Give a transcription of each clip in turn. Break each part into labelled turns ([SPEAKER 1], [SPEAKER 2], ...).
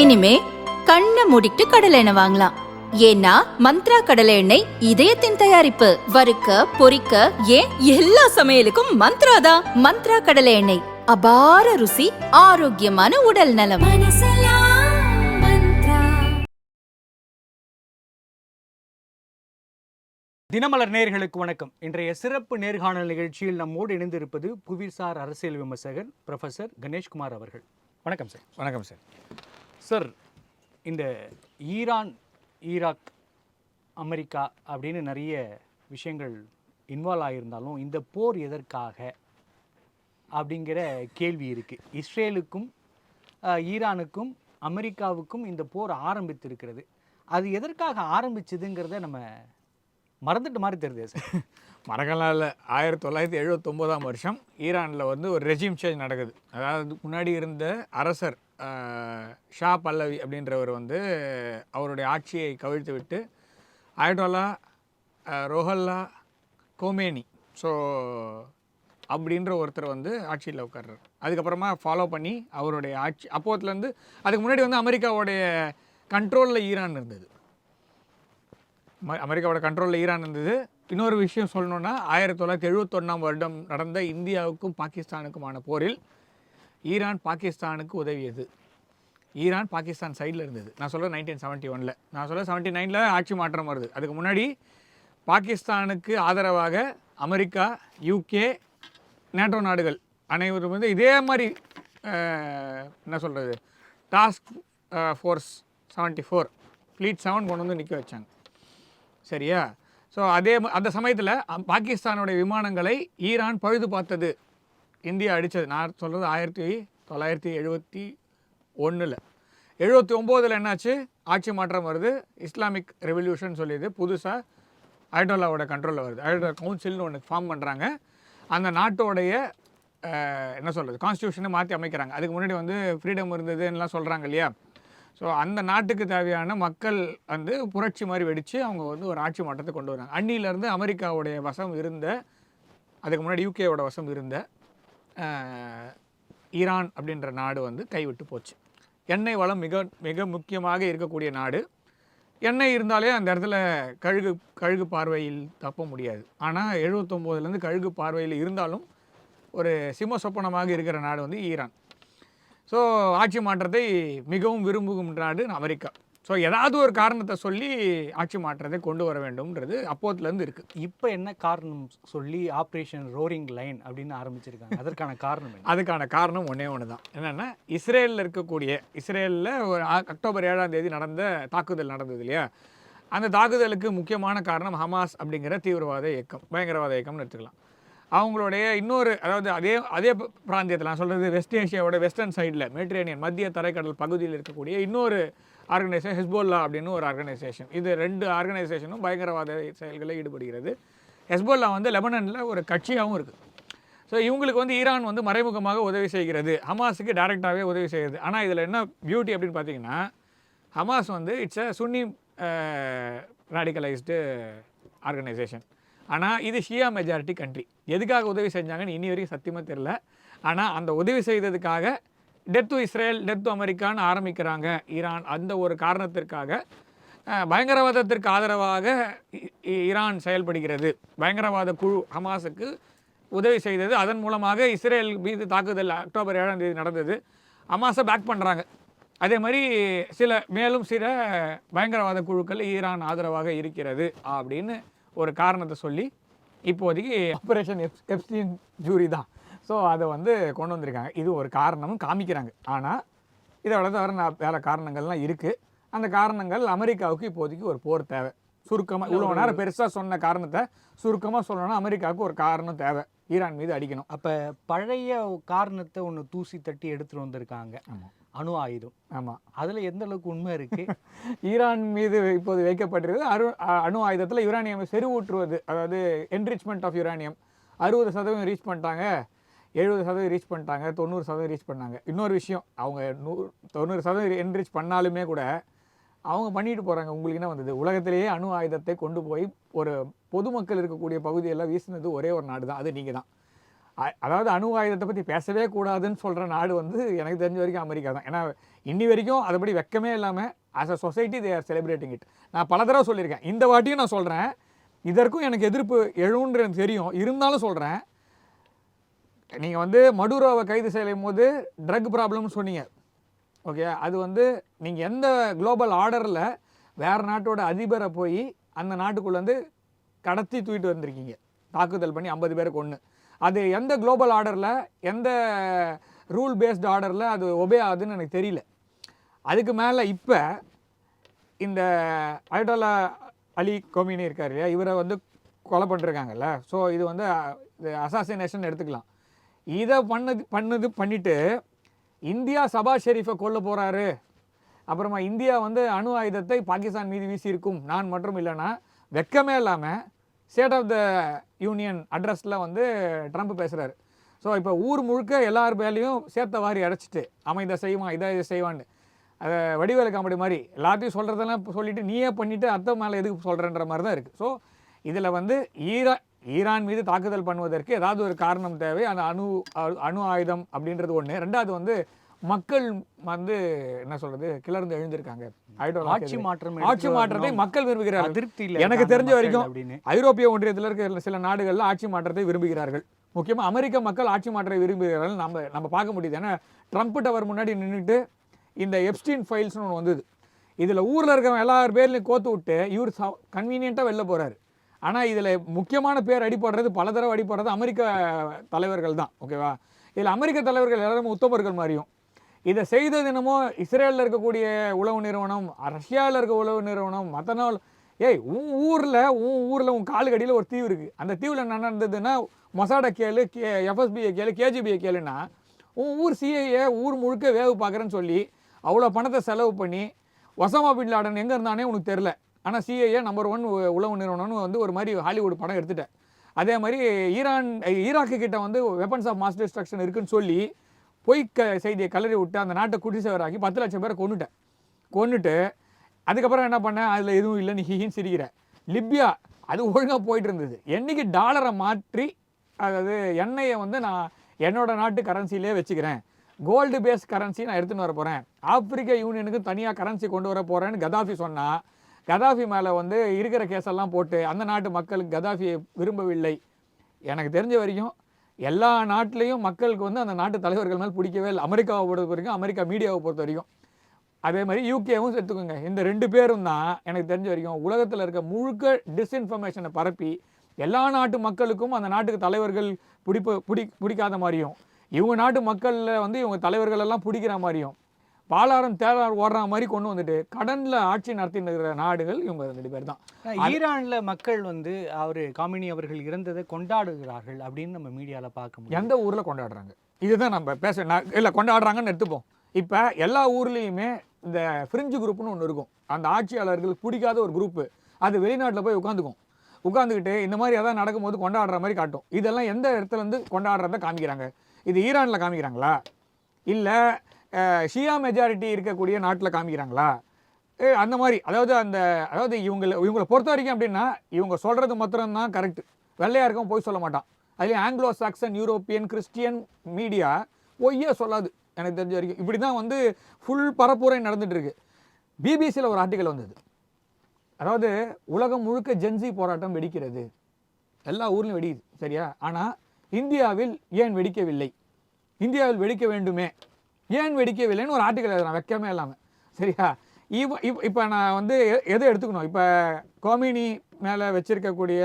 [SPEAKER 1] இனிமே கண்ணை மூடிட்டு கடலை எண்ணெய் வாங்கலாம். ஏன்னா மந்த்ரா கடலை எண்ணெய் இதயத்தின் தயாரிப்பு. வறுக்க பொரிக்க ஏன் எல்லா சமையலுக்கும் மந்த்ரா தான். மந்த்ரா கடலை எண்ணெய், அபார ருசி, ஆரோக்கியமான உடல் நலம்.
[SPEAKER 2] தினமலர் நேயர்களுக்கு வணக்கம். இன்றைய சிறப்பு நேர்காணல் நிகழ்ச்சியில் நம்மோடு இணைந்திருப்பது புவிசார் அரசியல் விமர்சகர் ப்ரொஃபசர் கணேஷ்குமார் அவர்கள். வணக்கம் சார்.
[SPEAKER 3] வணக்கம் சார்.
[SPEAKER 2] சார், இந்த ஈரான், ஈராக், அமெரிக்கா அப்படின்னு நிறைய விஷயங்கள் இன்வால்வ் ஆகியிருந்தாலும் இந்த போர் எதற்காக அப்படிங்கிற கேள்வி இருக்குது. இஸ்ரேலுக்கும் ஈரானுக்கும் அமெரிக்காவுக்கும் இந்த போர் ஆரம்பித்திருக்கிறது. அது எதற்காக ஆரம்பிச்சதுங்கிறத நம்ம மறந்துட்டு மாதிரி தெரியுது சார்.
[SPEAKER 3] மறக்கலாம் இல்லை. 1979 ஈரானில் ஒரு ரெஜிம் சேஞ்ச் நடக்குது. அதாவது முன்னாடி இருந்த அரசர் ஷா பல்லவி அப்படின்றவர் அவருடைய ஆட்சியை கவிழ்த்து விட்டு ஆயட்டோலா ரோஹல்லா கோமேனி அப்படின்ற ஒருத்தர் ஆட்சியில் உட்கார்றார். அதுக்கப்புறமா ஃபாலோ பண்ணி அவருடைய ஆட்சி அப்போத்துலேருந்து அதுக்கு முன்னாடி அமெரிக்காவோடைய கண்ட்ரோலில் ஈரான் இருந்தது. அமெரிக்காவோட கண்ட்ரோலில் ஈரான் இருந்தது. இன்னொரு விஷயம் சொல்லணுன்னா 1971 நடந்த இந்தியாவுக்கும் பாகிஸ்தானுக்குமான போரில் ஈரான் பாகிஸ்தானுக்கு உதவியது. ஈரான் பாகிஸ்தான் சைடில் இருந்தது. நான் சொல்கிறேன் 1971. நான் சொல்ல 79 ஆட்சி மாற்றம் வருது. அதுக்கு முன்னாடி பாகிஸ்தானுக்கு ஆதரவாக அமெரிக்கா, யூகே, நேட்டோ நாடுகள் அனைவரும் இதே மாதிரி என்ன சொல்கிறது டாஸ்க் ஃபோர்ஸ் 74 ஃப்ளீட் 7 கொண்டு நிற்க வச்சாங்க. சரியா? ஸோ அந்த சமயத்தில் பாகிஸ்தானுடைய விமானங்களை ஈரான் பழுது பார்த்தது, இந்தியா அடித்தது. நான் சொல்கிறது 1971. 79 என்னாச்சு? ஆட்சி மாற்றம் வருது. இஸ்லாமிக் ரெவல்யூஷன் சொல்லியது புதுசாக அயட்டோல்லாவோட கண்ட்ரோலில் வருது. அயட்டோலா கவுன்சில்னு ஒன்று ஃபார்ம் பண்ணுறாங்க. அந்த நாட்டோடைய என்ன சொல்கிறது கான்ஸ்டியூஷனை மாற்றி அமைக்கிறாங்க. அதுக்கு முன்னாடி ஃப்ரீடம் இருந்ததுன்னெலாம் சொல்கிறாங்க இல்லையா? ஸோ அந்த நாட்டுக்கு தேவையான மக்கள் புரட்சி மாதிரி வெடித்து அவங்க ஒரு ஆட்சி மாற்றத்தை கொண்டு வராங்க. அன்னியிலேருந்து அமெரிக்காவுடைய வசம் இருந்த, அதுக்கு முன்னாடி யூகேவோட வசம் இருந்த ஈரான் அப்படின்ற நாடு கைவிட்டு போச்சு. எண்ணெய் வளம் மிக மிக முக்கியமாக இருக்கக்கூடிய நாடு. எண்ணெய் இருந்தாலே அந்த இடத்துல கழுகு பார்வையில் தப்ப முடியாது. ஆனால் 79 கழுகு பார்வையில் இருந்தாலும் ஒரு சிம்ம சொப்பனமாக இருக்கிற நாடு ஈரான். ஸோ ஆட்சி மாற்றத்தை மிகவும் விரும்பும் நாடு அமெரிக்கா. ஸோ ஏதாவது ஒரு காரணத்தை சொல்லி ஆட்சி மாற்றத்தை கொண்டு வர வேண்டும்ன்றது அப்போத்துலேருந்து இருக்குது.
[SPEAKER 2] இப்போ என்ன காரணம் சொல்லி ஆப்ரேஷன் ரோரிங் லைன் அப்படின்னு ஆரம்பிச்சிருக்காங்க. அதற்கான காரணம் என்ன?
[SPEAKER 3] அதுக்கான காரணம் ஒன்றே ஒன்று தான். என்னென்னா, இஸ்ரேலில் ஒரு அக்டோபர் 7 நடந்த தாக்குதல் நடந்தது இல்லையா? அந்த தாக்குதலுக்கு முக்கியமான காரணம் ஹமாஸ் அப்படிங்கிற தீவிரவாத இயக்கம், பயங்கரவாத இயக்கம்னு எடுத்துக்கலாம். அவங்களுடைய இன்னொரு, அதாவது அதே பிராந்தியத்தில், நான் சொல்கிறது வெஸ்ட் ஏஷியாவோட வெஸ்டர்ன் சைடில் மெடிட்டரேனியன் மத்திய தரைக்கடல் பகுதியில் இருக்கக்கூடிய இன்னொரு ஆர்கனைசேஷன் ஹெஸ்போல்லா அப்படின்னு ஒரு ஆர்கனைசேஷன். இது 2 ஆர்கனைசேஷனும் பயங்கரவாத செயல்களில் ஈடுபடுகிறது. ஹெஸ்போல்லா லெபனனில் ஒரு கட்சியாகவும் இருக்குது. ஸோ இவங்களுக்கு ஈரான் மறைமுகமாக உதவி செய்கிறது, ஹமாஸுக்கு டைரெக்டாகவே உதவி செய்கிறது. ஆனால் இதில் என்ன பியூட்டி அப்படின்னு பார்த்தீங்கன்னா, Hamas it's a Sunni radicalised organisation. ஆனால் இது ஷியா மெஜாரிட்டி கண்ட்ரி. எதுக்காக உதவி செஞ்சாங்கன்னு இனி வரைக்கும் சத்தியமாக தெரில. ஆனால் அந்த உதவி செய்ததுக்காக death to Israel, death to அமெரிக்கான்னு ஆரம்பிக்கிறாங்க ஈரான். அந்த ஒரு காரணத்திற்காக பயங்கரவாதத்திற்கு ஆதரவாக ஈரான் செயல்படுகிறது. பயங்கரவாத குழு ஹமாஸுக்கு உதவி செய்தது. அதன் மூலமாக இஸ்ரேல் மீது தாக்குதல் அக்டோபர் 7 நடந்தது. ஹமாஸை பேக் பண்ணுறாங்க. அதே மாதிரி மேலும் சில பயங்கரவாத குழுக்கள் ஈரான் ஆதரவாக இருக்கிறது அப்படின்னு ஒரு காரணத்தை சொல்லி இப்போதைக்கு ஆப்ரேஷன் எப்ஸ்டீன் ஜூரி தான். ஸோ அதை கொண்டு வந்திருக்காங்க. இது ஒரு காரணமும் காமிக்கிறாங்க. ஆனால் இதோட தவிர வேறு காரணங்கள்லாம் இருக்குது. அந்த காரணங்கள் அமெரிக்காவுக்கு இப்போதைக்கு ஒரு போர் தேவை. சுருக்கமாக இவ்வளோ நேரம் பெருசாக சொன்ன காரணத்தை சுருக்கமாக சொல்லணும்னா, அமெரிக்காவுக்கு ஒரு காரணம் தேவை, ஈரான் மீது அடிக்கணும்.
[SPEAKER 2] அப்போ பழைய காரணத்தை ஒன்று தூசி தட்டி எடுத்துகிட்டு வந்திருக்காங்க. ஆமாம், அணு ஆயுதம்.
[SPEAKER 3] ஆமாம்,
[SPEAKER 2] அதில் எந்த அளவுக்கு உண்மை இருக்குது?
[SPEAKER 3] ஈரான் மீது இப்போது வைக்கப்பட்டிருக்கிறது அணு ஆயுதத்தில் யுரேனியம் செறிவூற்றுவது, அதாவது என்ரிச்மெண்ட் ஆஃப் யுரேனியம் 60% ரீச் பண்ணிட்டாங்க, 70% ரீச் பண்ணிட்டாங்க, 90% ரீச் பண்ணாங்க. இன்னொரு விஷயம், அவங்க 90% என்ரிச் பண்ணாலுமே கூட அவங்க பண்ணிட்டு போகிறாங்க. உங்களுக்கு என்ன வந்தது? உலகத்திலேயே அணு ஆயுதத்தை கொண்டு போய் ஒரு பொதுமக்கள் இருக்கக்கூடிய பகுதியெல்லாம் வீசினது ஒரே ஒரு நாடு தான், அது நீங்கள் தான். அதாவது அணு ஆயுதத்தை பற்றி பேசவே கூடாதுன்னு சொல்கிற நாடு வந்து எனக்கு தெரிஞ்ச வரைக்கும் அமெரிக்கா தான். ஏன்னா இன்னி வரைக்கும் அதுபடி வெக்கமே இல்லாமல் as a society they are celebrating it. நான் பல தடவை சொல்லியிருக்கேன், இந்த வாட்டியும் நான் சொல்கிறேன், இதற்கும் எனக்கு எதிர்ப்பு எழுன்றது எனக்கு தெரியும், இருந்தாலும் சொல்கிறேன். நீங்கள் வந்து மடுரோவை கைது செய்யும் போது ட்ரக் ப்ராப்ளம்னு சொன்னீங்க, ஓகே. அது வந்து நீங்கள் எந்த குளோபல் ஆர்டரில் வேறு நாட்டோட அதிபரை போய் அந்த நாட்டுக்குள்ளே வந்து கடத்தி தூக்கிட்டு வந்திருக்கீங்க, தாக்குதல் பண்ணி 50 பேருக்கு ஒன்று. அது எந்த குளோபல் ஆர்டரில், எந்த ரூல் பேஸ்டு ஆர்டரில் அது ஒபே ஆகுதுன்னு எனக்கு தெரியல. அதுக்கு மேலே இப்போ இந்த அயட்டோல்லா அலி கொமினி இருக்கார் இல்லையா, இவரை வந்து கொலை பண்ணிருக்காங்கல்ல. ஸோ இது வந்து அசாசினேஷன் எடுத்துக்கலாம். இதை பண்ணிவிட்டு இந்தியா சபாஸ் ஷெரீஃபை கொல்ல போகிறாரு, அப்புறமா இந்தியா வந்து அணு ஆயுதத்தை பாகிஸ்தான் மீது வீசியிருக்கும் நான் மற்றும் இல்லைன்னா வெக்கமே இல்லாமல் ஸ்டேட் ஆஃப் த யூனியன் அட்ரஸில் வந்து ட்ரம்ப் பேசுகிறாரு. ஸோ இப்போ ஊர் முழுக்க எல்லார் பேர்லையும் சேர்த்த வாரி அடைச்சிட்டு அவன் இதை செய்வான் இதை செய்வான்னு, அதை வடிவேலு காமெடி மாதிரி எல்லாத்தையும் சொல்கிறதெல்லாம் சொல்லிவிட்டு நீயே பண்ணிவிட்டு அத்தை மேலே எதுக்கு சொல்கிறன்ற மாதிரி தான் இருக்குது. ஸோ இதில் வந்து ஈரான் மீது தாக்குதல் பண்ணுவதற்கு ஏதாவது ஒரு காரணம் தேவை. அந்த அணு ஆயுதம் அப்படின்றது ஒன்று. ரெண்டாவது வந்து மக்கள் வந்து என்ன சொல்கிறது கிளர்ந்து எழுந்திருக்காங்க.
[SPEAKER 2] ஆட்சி
[SPEAKER 3] மாற்றத்தை மக்கள் விரும்புகிறார்கள்.
[SPEAKER 2] அதிருப்தியில்
[SPEAKER 3] எனக்கு தெரிஞ்ச வரைக்கும் ஐரோப்பிய ஒன்றியத்தில் இருக்க சில நாடுகளில் ஆட்சி மாற்றத்தை விரும்புகிறார்கள். முக்கியமாக அமெரிக்க மக்கள் ஆட்சி மாற்றத்தை விரும்புகிறார்கள். நம்ம பார்க்க முடியுது. ஏன்னா ட்ரம்ப் டவர் முன்னாடி நின்றுட்டு இந்த எப்ஸ்டீன் ஃபைல்ஸ்னு ஒன்று வந்தது. இதில் ஊரில் இருக்கிறவங்க எல்லார் பேர்லையும் கோத்து விட்டு இவர் கன்வீனியண்ட்டாக வெளில போகிறாரு. ஆனால் இதில் முக்கியமான பேர் அடிப்படுறது, பல தடவை அடிப்படுறது அமெரிக்க தலைவர்கள் தான், ஓகேவா. இதில் அமெரிக்க தலைவர்கள் எல்லாருமே உத்தமர்கள் மாதிரியும். இதை செய்தது என்னமோ இஸ்ரேலில் இருக்கக்கூடிய உளவு நிறுவனம், ரஷ்யாவில் இருக்க உளவு நிறுவனம், மற்ற நாள் உன் ஊரில் உன் காலுக்கடியில் ஒரு தீவு இருக்குது, அந்த தீவில் என்ன நடந்ததுன்னா மொசாடை கேளு, எஃப்எஸ்பியை கேளு, கேஜிபியை கேளுன்னா உன் ஊர் சிஐஏ ஊர் முழுக்க வேவு பார்க்குறேன்னு சொல்லி அவ்வளோ பணத்தை செலவு பண்ணி ஒசாமா பின் லாடன் எங்கே இருந்தானே உனக்கு தெரில. ஆனால் சிஐஏ நம்பர் 1 உளவு நிறுவனம்னு வந்து ஒரு மாதிரி ஹாலிவுட் படம் எடுத்துட்டேன். அதே மாதிரி ஈராக்கு கிட்ட வந்து வெப்பன்ஸ் ஆஃப் மாஸ் டிஸ்ட்ரக்ஷன் இருக்குன்னு சொல்லி செய்தியை கலரி விட்டு அந்த நாட்டை குடிசேவராக்கி 10 லட்சம் பேரை கொண்டுட்டு அதுக்கப்புறம் என்ன பண்ணேன், அதில் எதுவும் இல்லை நீ ஹீன்னு சிரிக்கிற. லிபியா அது ஒழுங்காக போயிட்டு இருந்தது. என்றைக்கு டாலரை மாற்றி, அதாவது எண்ணெயை வந்து நான் என்னோட நாட்டு கரன்சிலே வச்சுக்கிறேன், கோல்டு பேஸ்ட் கரன்சி நான் எடுத்துன்னு வர போகிறேன், ஆப்பிரிக்க யூனியனுக்கு தனியாக கரன்சி கொண்டு வர போகிறேன்னு கதாஃபி சொன்னால், கதாஃபி மேலே வந்து இருக்கிற கேஸெல்லாம் போட்டு அந்த நாட்டு மக்களுக்கு கதாஃபியை விரும்பவில்லை. எனக்கு தெரிஞ்ச வரைக்கும் எல்லா நாட்டிலையும் மக்களுக்கு வந்து அந்த நாட்டு தலைவர்கள் மேலே பிடிக்கவே இல்லை. அமெரிக்காவை பொறுத்த வரைக்கும், அமெரிக்கா மீடியாவை பொறுத்த வரைக்கும், அதே மாதிரி யூகேவும் சேர்த்துக்கோங்க. இந்த 2 பேரும் தான் எனக்கு தெரிஞ்ச வரைக்கும் உலகத்தில் இருக்க முழுக்க டிஸ்இன்ஃபர்மேஷனை பரப்பி எல்லா நாட்டு மக்களுக்கும் அந்த நாட்டுக்கு தலைவர்கள் பிடிக்காத மாதிரியும், இவங்க நாட்டு மக்களில் வந்து இவங்க தலைவர்கள் எல்லாம் பிடிக்கிற மாதிரியும், பாலாரம் தேரார் ஓடுற மாதிரி கொண்டு வந்துட்டு கடனில் ஆட்சி நடத்தின நாடுகள் இவங்க 2 பேர் தான்.
[SPEAKER 2] ஈரானில் மக்கள் வந்து காமினி அவர்கள் இறந்ததை கொண்டாடுகிறார்கள் அப்படின்னு நம்ம மீடியாவில் பார்க்க முடியும்.
[SPEAKER 3] எந்த ஊரில் கொண்டாடுறாங்க இதுதான் நம்ம இல்லை கொண்டாடுறாங்கன்னு எடுத்துப்போம். இப்போ எல்லா ஊர்லேயுமே இந்த ஃப்ரிஞ்சு குரூப்னு ஒன்று இருக்கும். அந்த ஆட்சியாளர்களுக்கு பிடிக்காத ஒரு குரூப்பு, அது வெளிநாட்டில் போய் உட்காந்துக்கிட்டு இந்த மாதிரி எதாவது நடக்கும்போது கொண்டாடுற மாதிரி காட்டும். இதெல்லாம் எந்த இடத்துலேருந்து கொண்டாடுறத காமிக்கிறாங்க? இது ஈரானில் காமிக்கிறாங்களா, இல்லை ஷியா மெஜாரிட்டி இருக்கக்கூடிய நாட்டில் காமிக்கிறாங்களா? அந்த மாதிரி அதாவது இவங்களை பொறுத்த வரைக்கும் அப்படின்னா இவங்க சொல்கிறது மாத்திரம்தான் கரெக்டு, வெள்ளையாருக்கும் போய் சொல்ல மாட்டான். அதுலேயும் Anglo Saxon European Christian media பொய்யே சொல்லாது எனக்கு தெரிஞ்ச வரைக்கும். இப்படி தான் வந்து ஃபுல் பரப்புரை நடந்துட்டு இருக்கு. பிபிசியில் ஒரு ஆர்டிக்கல் வந்தது, அதாவது உலகம் முழுக்க ஜென்சி போராட்டம் வெடிக்கிறது, எல்லா ஊர்லையும் வெடிக்குது, சரியா? ஆனால் இந்தியாவில் ஏன் வெடிக்கவில்லை, இந்தியாவில் வெடிக்க வேண்டுமே, ஏன் வெடிக்கவில்லைன்னு ஒரு ஆர்டிக்கல் எழுதுறேன் வெக்கமே இல்லாமல், சரியா? இப்போ நான் வந்து எதை எடுத்துக்கணும்? இப்போ கோமினி மேலே வச்சிருக்கக்கூடிய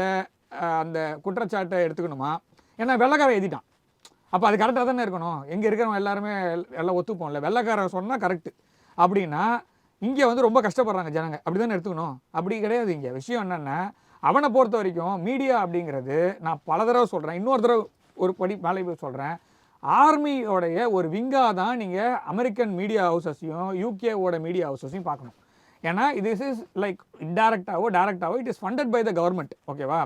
[SPEAKER 3] அந்த குற்றச்சாட்டை எடுத்துக்கணுமா? ஏன்னா வெள்ளைக்காரன் எழுதிட்டான், அப்போ அது கரெக்டாக தானே இருக்கணும். எங்கே இருக்கிறவங்க எல்லாருமே எல்லாம் ஒத்துப்போம்ல, வெள்ளைக்காரன் சொன்னால் கரெக்டு அப்படின்னா இங்கே வந்து ரொம்ப கஷ்டப்படுறாங்க ஜனங்க, அப்படி தானே எடுத்துக்கணும்? அப்படி கிடையாது. இங்கே விஷயம் என்னென்னா, அவனை பொறுத்த வரைக்கும் மீடியா அப்படிங்கிறது, நான் பல தடவை சொல்கிறேன், இன்னொரு தடவை ஒரு படி மேலே போய் சொல்கிறேன், ஆர்மியோடைய ஒரு விங்காக தான் நீங்கள் அமெரிக்கன் மீடியா ஹவுசஸையும் யூகேவோட மீடியா ஹவுசஸையும் பார்க்கணும். ஏன்னா இது இஸ் லைக் டேரெக்டாவோ it is funded by the government, ஓகேவா?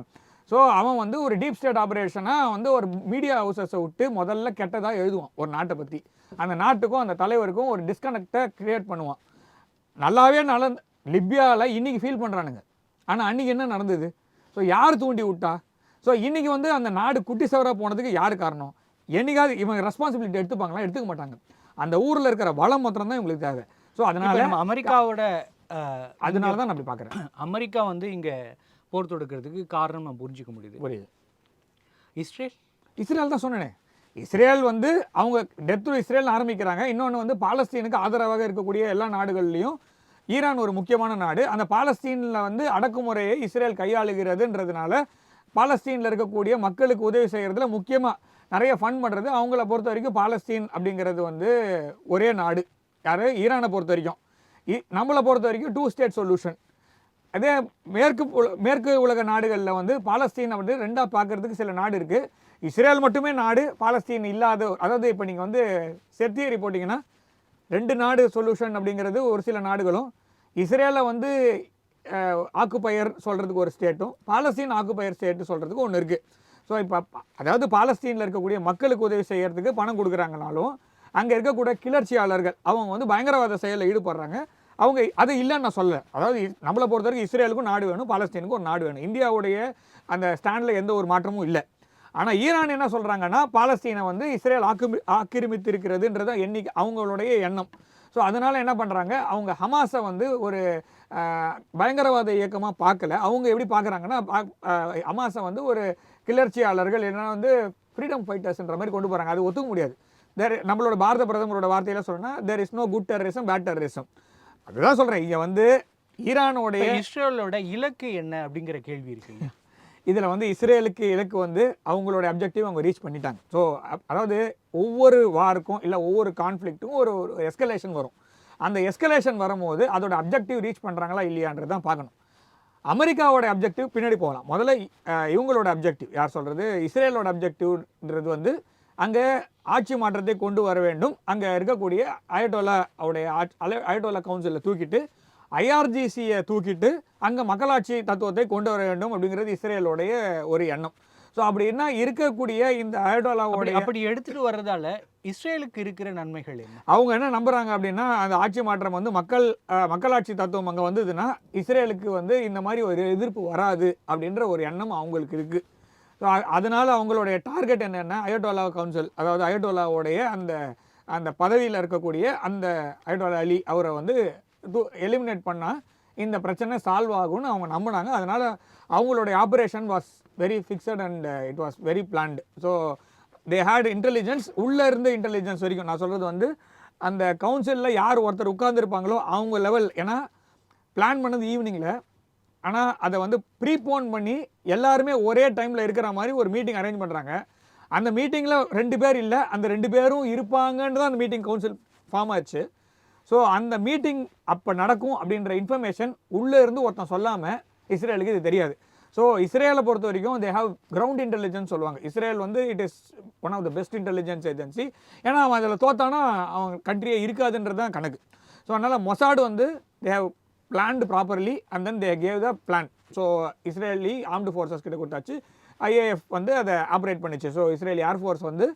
[SPEAKER 3] ஸோ அவன் வந்து ஒரு டீப் ஸ்டேட் ஆப்ரேஷனாக வந்து ஒரு மீடியா ஹவுசஸை விட்டு முதல்ல கெட்டதாக எழுதுவான் ஒரு நாட்டை பற்றி, அந்த நாட்டுக்கும் அந்த தலைவருக்கும் ஒரு டிஸ்கனெக்டை க்ரியேட் பண்ணுவான். நல்லாவே லிபியாவில் இன்றைக்கி ஃபீல் பண்ணுறானுங்க, ஆனால் அன்றைக்கி என்ன நடந்தது? ஸோ யார் தூண்டி விட்டா? ஸோ இன்றைக்கி வந்து அந்த நாடு குட்டி சவராக போனதுக்கு யார் காரணம்? என்னைக்காவது இவங்க ரெஸ்பான்சிபிலிட்டி எடுத்துப்பாங்களா? எடுத்துக்க மாட்டாங்க. அந்த ஊரில் இருக்கிற வளம் மாத்திரம் தான் இவங்களுக்கு தேவை. ஸோ அதனால
[SPEAKER 2] நம்ம அமெரிக்காவோட
[SPEAKER 3] அதனால தான் நான் அப்படி பார்க்குறேன்.
[SPEAKER 2] அமெரிக்கா வந்து இங்கே போர் தொடுக்கிறதுக்கு காரணம் நான் புரிஞ்சிக்க முடியுது.
[SPEAKER 3] புரியுது.
[SPEAKER 2] இஸ்ரேல்
[SPEAKER 3] தான் சொன்னேனே, இஸ்ரேல் வந்து அவங்க டெத் டு இஸ்ரேல் ஆரம்பிக்கிறாங்க. இன்னொன்று வந்து பாலஸ்தீனுக்கு ஆதரவாக இருக்கக்கூடிய எல்லா நாடுகள்லையும் ஈரான் ஒரு முக்கியமான நாடு. அந்த பாலஸ்தீனில் வந்து அடக்குமுறையை இஸ்ரேல் கையாளுகிறதுன்றதுனால பாலஸ்தீனில் இருக்கக்கூடிய மக்களுக்கு உதவி செய்கிறதுல முக்கியமாக நிறைய ஃபண்ட் பண்ணுறது. அவங்கள பொறுத்த வரைக்கும் பாலஸ்தீன் அப்படிங்கிறது வந்து ஒரே நாடு. யார்? ஈரானை பொறுத்த வரைக்கும். நம்மளை பொறுத்த வரைக்கும் 2 ஸ்டேட் சொல்யூஷன். அதே மேற்கு உலக நாடுகளில் வந்து பாலஸ்தீனை வந்து ரெண்டாக பார்க்குறதுக்கு சில நாடு இருக்குது. இஸ்ரேல் மட்டுமே நாடு, பாலஸ்தீன் இல்லாத. அதாவது இப்போ நீங்கள் வந்து செத்தியரி போட்டிங்கன்னா 2 நாடு சொல்யூஷன் அப்படிங்கிறது ஒரு சில நாடுகளும், இஸ்ரேலை வந்து ஆக்குப்பயர் சொல்கிறதுக்கு ஒரு ஸ்டேட்டும், பாலஸ்தீன் ஆக்குப்பயர் ஸ்டேட்டு சொல்கிறதுக்கு ஒன்று இருக்குது. ஸோ இப்போ அதாவது பாலஸ்தீனில் இருக்கக்கூடிய மக்களுக்கு உதவி செய்கிறதுக்கு பணம் கொடுக்குறாங்கனாலும் அங்கே இருக்கக்கூடிய கிளர்ச்சியாளர்கள் அவங்க வந்து பயங்கரவாத செயலில் ஈடுபடுறாங்க. அவங்க அது இல்லைன்னு நான் சொல்லலை. அதாவது நம்மளை பொறுத்த வரைக்கும் இஸ்ரேலுக்கும் நாடு வேணும், பாலஸ்தீனுக்கும் ஒரு நாடு வேணும். இந்தியாவுடைய அந்த ஸ்டாண்டில் எந்த ஒரு மாற்றமும் இல்லை. ஆனால் ஈரான் என்ன சொல்கிறாங்கன்னா பாலஸ்தீனை வந்து இஸ்ரேல் ஆக்கிரமித்திருக்கிறதுன்றத அவங்களுடைய எண்ணம். ஸோ அதனால் என்ன பண்ணுறாங்க, அவங்க ஹமாஸை வந்து ஒரு பயங்கரவாத இயக்கமாக பார்க்கல. அவங்க எப்படி பார்க்குறாங்கன்னா ஹமாஸை வந்து ஒரு கிளர்ச்சியாளர்கள் என்ன வந்து ஃப்ரீடம் ஃபைட்டர்ஸ்ன்ற மாதிரி கொண்டு போகிறாங்க. அது ஒத்துக்க முடியாது. நம்மளோட பாரத பிரதமரோட வார்த்தையில் சொல்லணும்னா there is no good terrorism, bad terrorism. அதுதான் சொல்கிறேன். இங்கே வந்து ஈரானோடைய
[SPEAKER 2] இஸ்ரேலோட இலக்கு என்ன அப்படிங்கிற கேள்வி இருக்குங்க.
[SPEAKER 3] இதில் வந்து இஸ்ரேலுக்கு இலக்கு வந்து அவங்களோட அப்ஜெக்டிவ் அவங்க ரீச் பண்ணிட்டாங்க. ஸோ அதாவது ஒவ்வொரு வாருக்கும் இல்லை ஒவ்வொரு கான்ஃப்ளிக்ட்டுக்கும் ஒரு எஸ்கலேஷன் வரும். அந்த எஸ்கலேஷன் வரும்போது அதோட அப்ஜெக்டிவ் ரீச் பண்ணுறாங்களா இல்லையான்றது தான் பார்க்கணும். அமெரிக்காவோட அப்ஜெக்டிவ் பின்னாடி போகலாம். முதல்ல இவங்களோட அப்ஜெக்டிவ் யார் சொல்கிறது, இஸ்ரேலோட அப்ஜெக்டிவ்ன்றது வந்து அங்கே ஆட்சி மாற்றத்தை கொண்டு வர வேண்டும். அங்கே இருக்கக்கூடிய அயட்டோலா கவுன்சிலில் தூக்கிட்டு ஐஆர்ஜிசியை தூக்கிட்டு அங்கே மக்களாட்சி தத்துவத்தை கொண்டு வர வேண்டும் அப்படிங்கிறது இஸ்ரேலோடைய ஒரு எண்ணம். ஸோ அப்படின்னா இருக்கக்கூடிய இந்த அயட்டோலாவோடைய
[SPEAKER 2] அப்படி எடுத்துகிட்டு வர்றதால இஸ்ரேலுக்கு இருக்கிற நன்மைகள் என்ன?
[SPEAKER 3] அவங்க என்ன நம்புகிறாங்க அப்படின்னா அந்த ஆட்சி மாற்றம் வந்து மக்களாட்சி தத்துவம் அங்கே வந்ததுன்னா இஸ்ரேலுக்கு வந்து இந்த மாதிரி ஒரு எதிர்ப்பு வராது அப்படின்ற ஒரு எண்ணம் அவங்களுக்கு இருக்குது. ஸோ அதனால் அவங்களுடைய டார்கெட் என்னென்னா அயட்டோலா கவுன்சில், அதாவது அயட்டோலாவோடைய அந்த பதவியில் இருக்கக்கூடிய அந்த அயட்டோலா அலி அவரை வந்து எலிமினேட் பண்ணால் இந்த பிரச்சனை சால்வ் ஆகும்னு அவங்க நம்பினாங்க. அதனால் அவங்களுடைய operation was very fixed and it was very planned. So they had intelligence, உள்ளே இருந்த இன்டெலிஜென்ஸ் வரைக்கும். நான் சொல்கிறது வந்து அந்த கவுன்சிலில் யார் ஒருத்தர் உட்கார்ந்துருப்பாங்களோ அவங்க லெவல். ஏன்னா பிளான் பண்ணது ஈவினிங்கில், ஆனால் அதை வந்து ப்ரீபோன் பண்ணி எல்லாருமே ஒரே டைமில் இருக்கிற மாதிரி ஒரு மீட்டிங் அரேஞ்ச் பண்ணுறாங்க. அந்த மீட்டிங்கில் 2 பேர் இல்லை, அந்த 2 பேரும் இருப்பாங்கன்னு தான் அந்த மீட்டிங் கவுன்சில் ஃபார்ம் ஆச்சு. ஸோ அந்த மீட்டிங் அப்போ நடக்கும் அப்படின்ற இன்ஃபர்மேஷன் உள்ளே இருந்து ஒருத்தன் சொல்லாமல் இஸ்ரேலுக்கு இது தெரியாது. ஸோ இஸ்ரேலை பொறுத்த வரைக்கும் தே ஹாவ் கிரவுண்ட் இன்டெலிஜென்ஸ் சொல்லுவாங்க. இஸ்ரேல் வந்து it is one of the best intelligence agency. ஏன்னா அவன் அதில் தோத்தானா அவன் கண்ட்ரியே இருக்காதுன்றது தான் கணக்கு. ஸோ அதனால் மொசாடு வந்து they have planned properly and then they gave the plan. So Israeli armed forces கிட்ட கொடுத்தாச்சு, ஐஏஎஃப் வந்து அதை ஆப்ரேட் பண்ணிச்சு. ஸோ இஸ்ரேல் ஏர்ஃபோர்ஸ் வந்து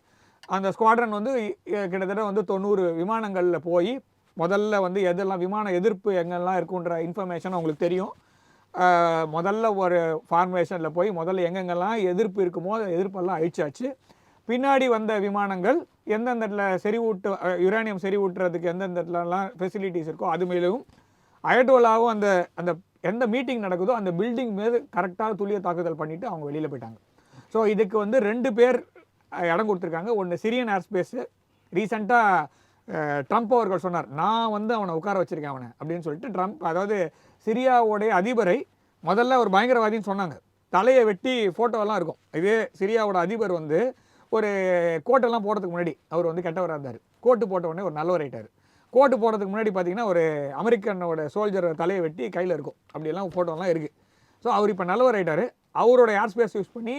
[SPEAKER 3] அந்த ஸ்குவாட்ரன் வந்து கிட்டத்தட்ட வந்து 90 விமானங்களில் போய் முதல்ல வந்து எதெல்லாம் விமான எதிர்ப்பு எங்கெல்லாம் இருக்குன்ற இன்ஃபர்மேஷன் அவங்களுக்கு தெரியும். முதல்ல ஒரு ஃபார்மேஷனில் போய் முதல்ல எங்கெங்கெல்லாம் எதிர்ப்பு இருக்குமோ எதிர்ப்பெல்லாம் அழிச்சாச்சு. பின்னாடி வந்த விமானங்கள் எந்தெந்த இடத்துல செறிவூட்டு யுரேனியம் செறிவூட்டுறதுக்கு எந்தெந்த இடத்துலலாம் ஃபெசிலிட்டிஸ் இருக்கோ அது மேலும் அயட்டோலாவும் அந்த எந்த மீட்டிங் நடக்குதோ அந்த பில்டிங் மீது கரெக்டாக துல்லிய தாக்குதல் பண்ணிவிட்டு அவங்க வெளியில் போயிட்டாங்க. ஸோ இதுக்கு வந்து 2 பேர் இடம் கொடுத்துருக்காங்க. ஒன்று சிரியன் ஏர்ஸ்பேஸு. ரீசெண்டாக ட்ரம்ப் அவர்கள் சொன்னார், நான் வந்து அவனை உட்கார வச்சுருக்கேன் அவனை அப்படின்னு சொல்லிட்டு. ட்ரம்ப் அதாவது சிரியாவோடைய அதிபரை முதல்ல ஒரு பயங்கரவாதின்னு சொன்னாங்க. தலையை வெட்டி ஃபோட்டோவெல்லாம் இருக்கும். இதே சிரியாவோட அதிபர் வந்து ஒரு கோட்டெல்லாம் போடுறதுக்கு முன்னாடி அவர் வந்து கெட்டவராக இருந்தார். கோட்டு போட்ட உடனே ஒரு நல்லவர் ஆகிட்டார். கோட்டு போடுறதுக்கு முன்னாடி பார்த்தீங்கன்னா ஒரு அமெரிக்கனோட சோல்ஜர் தலையை வெட்டி கையில் இருக்கும். அப்படியெல்லாம் ஃபோட்டோலாம் இருக்குது. ஸோ அவர் இப்போ நல்லவர் ஆகிட்டார். அவரோட ஏர்ஸ்பேஸ் யூஸ் பண்ணி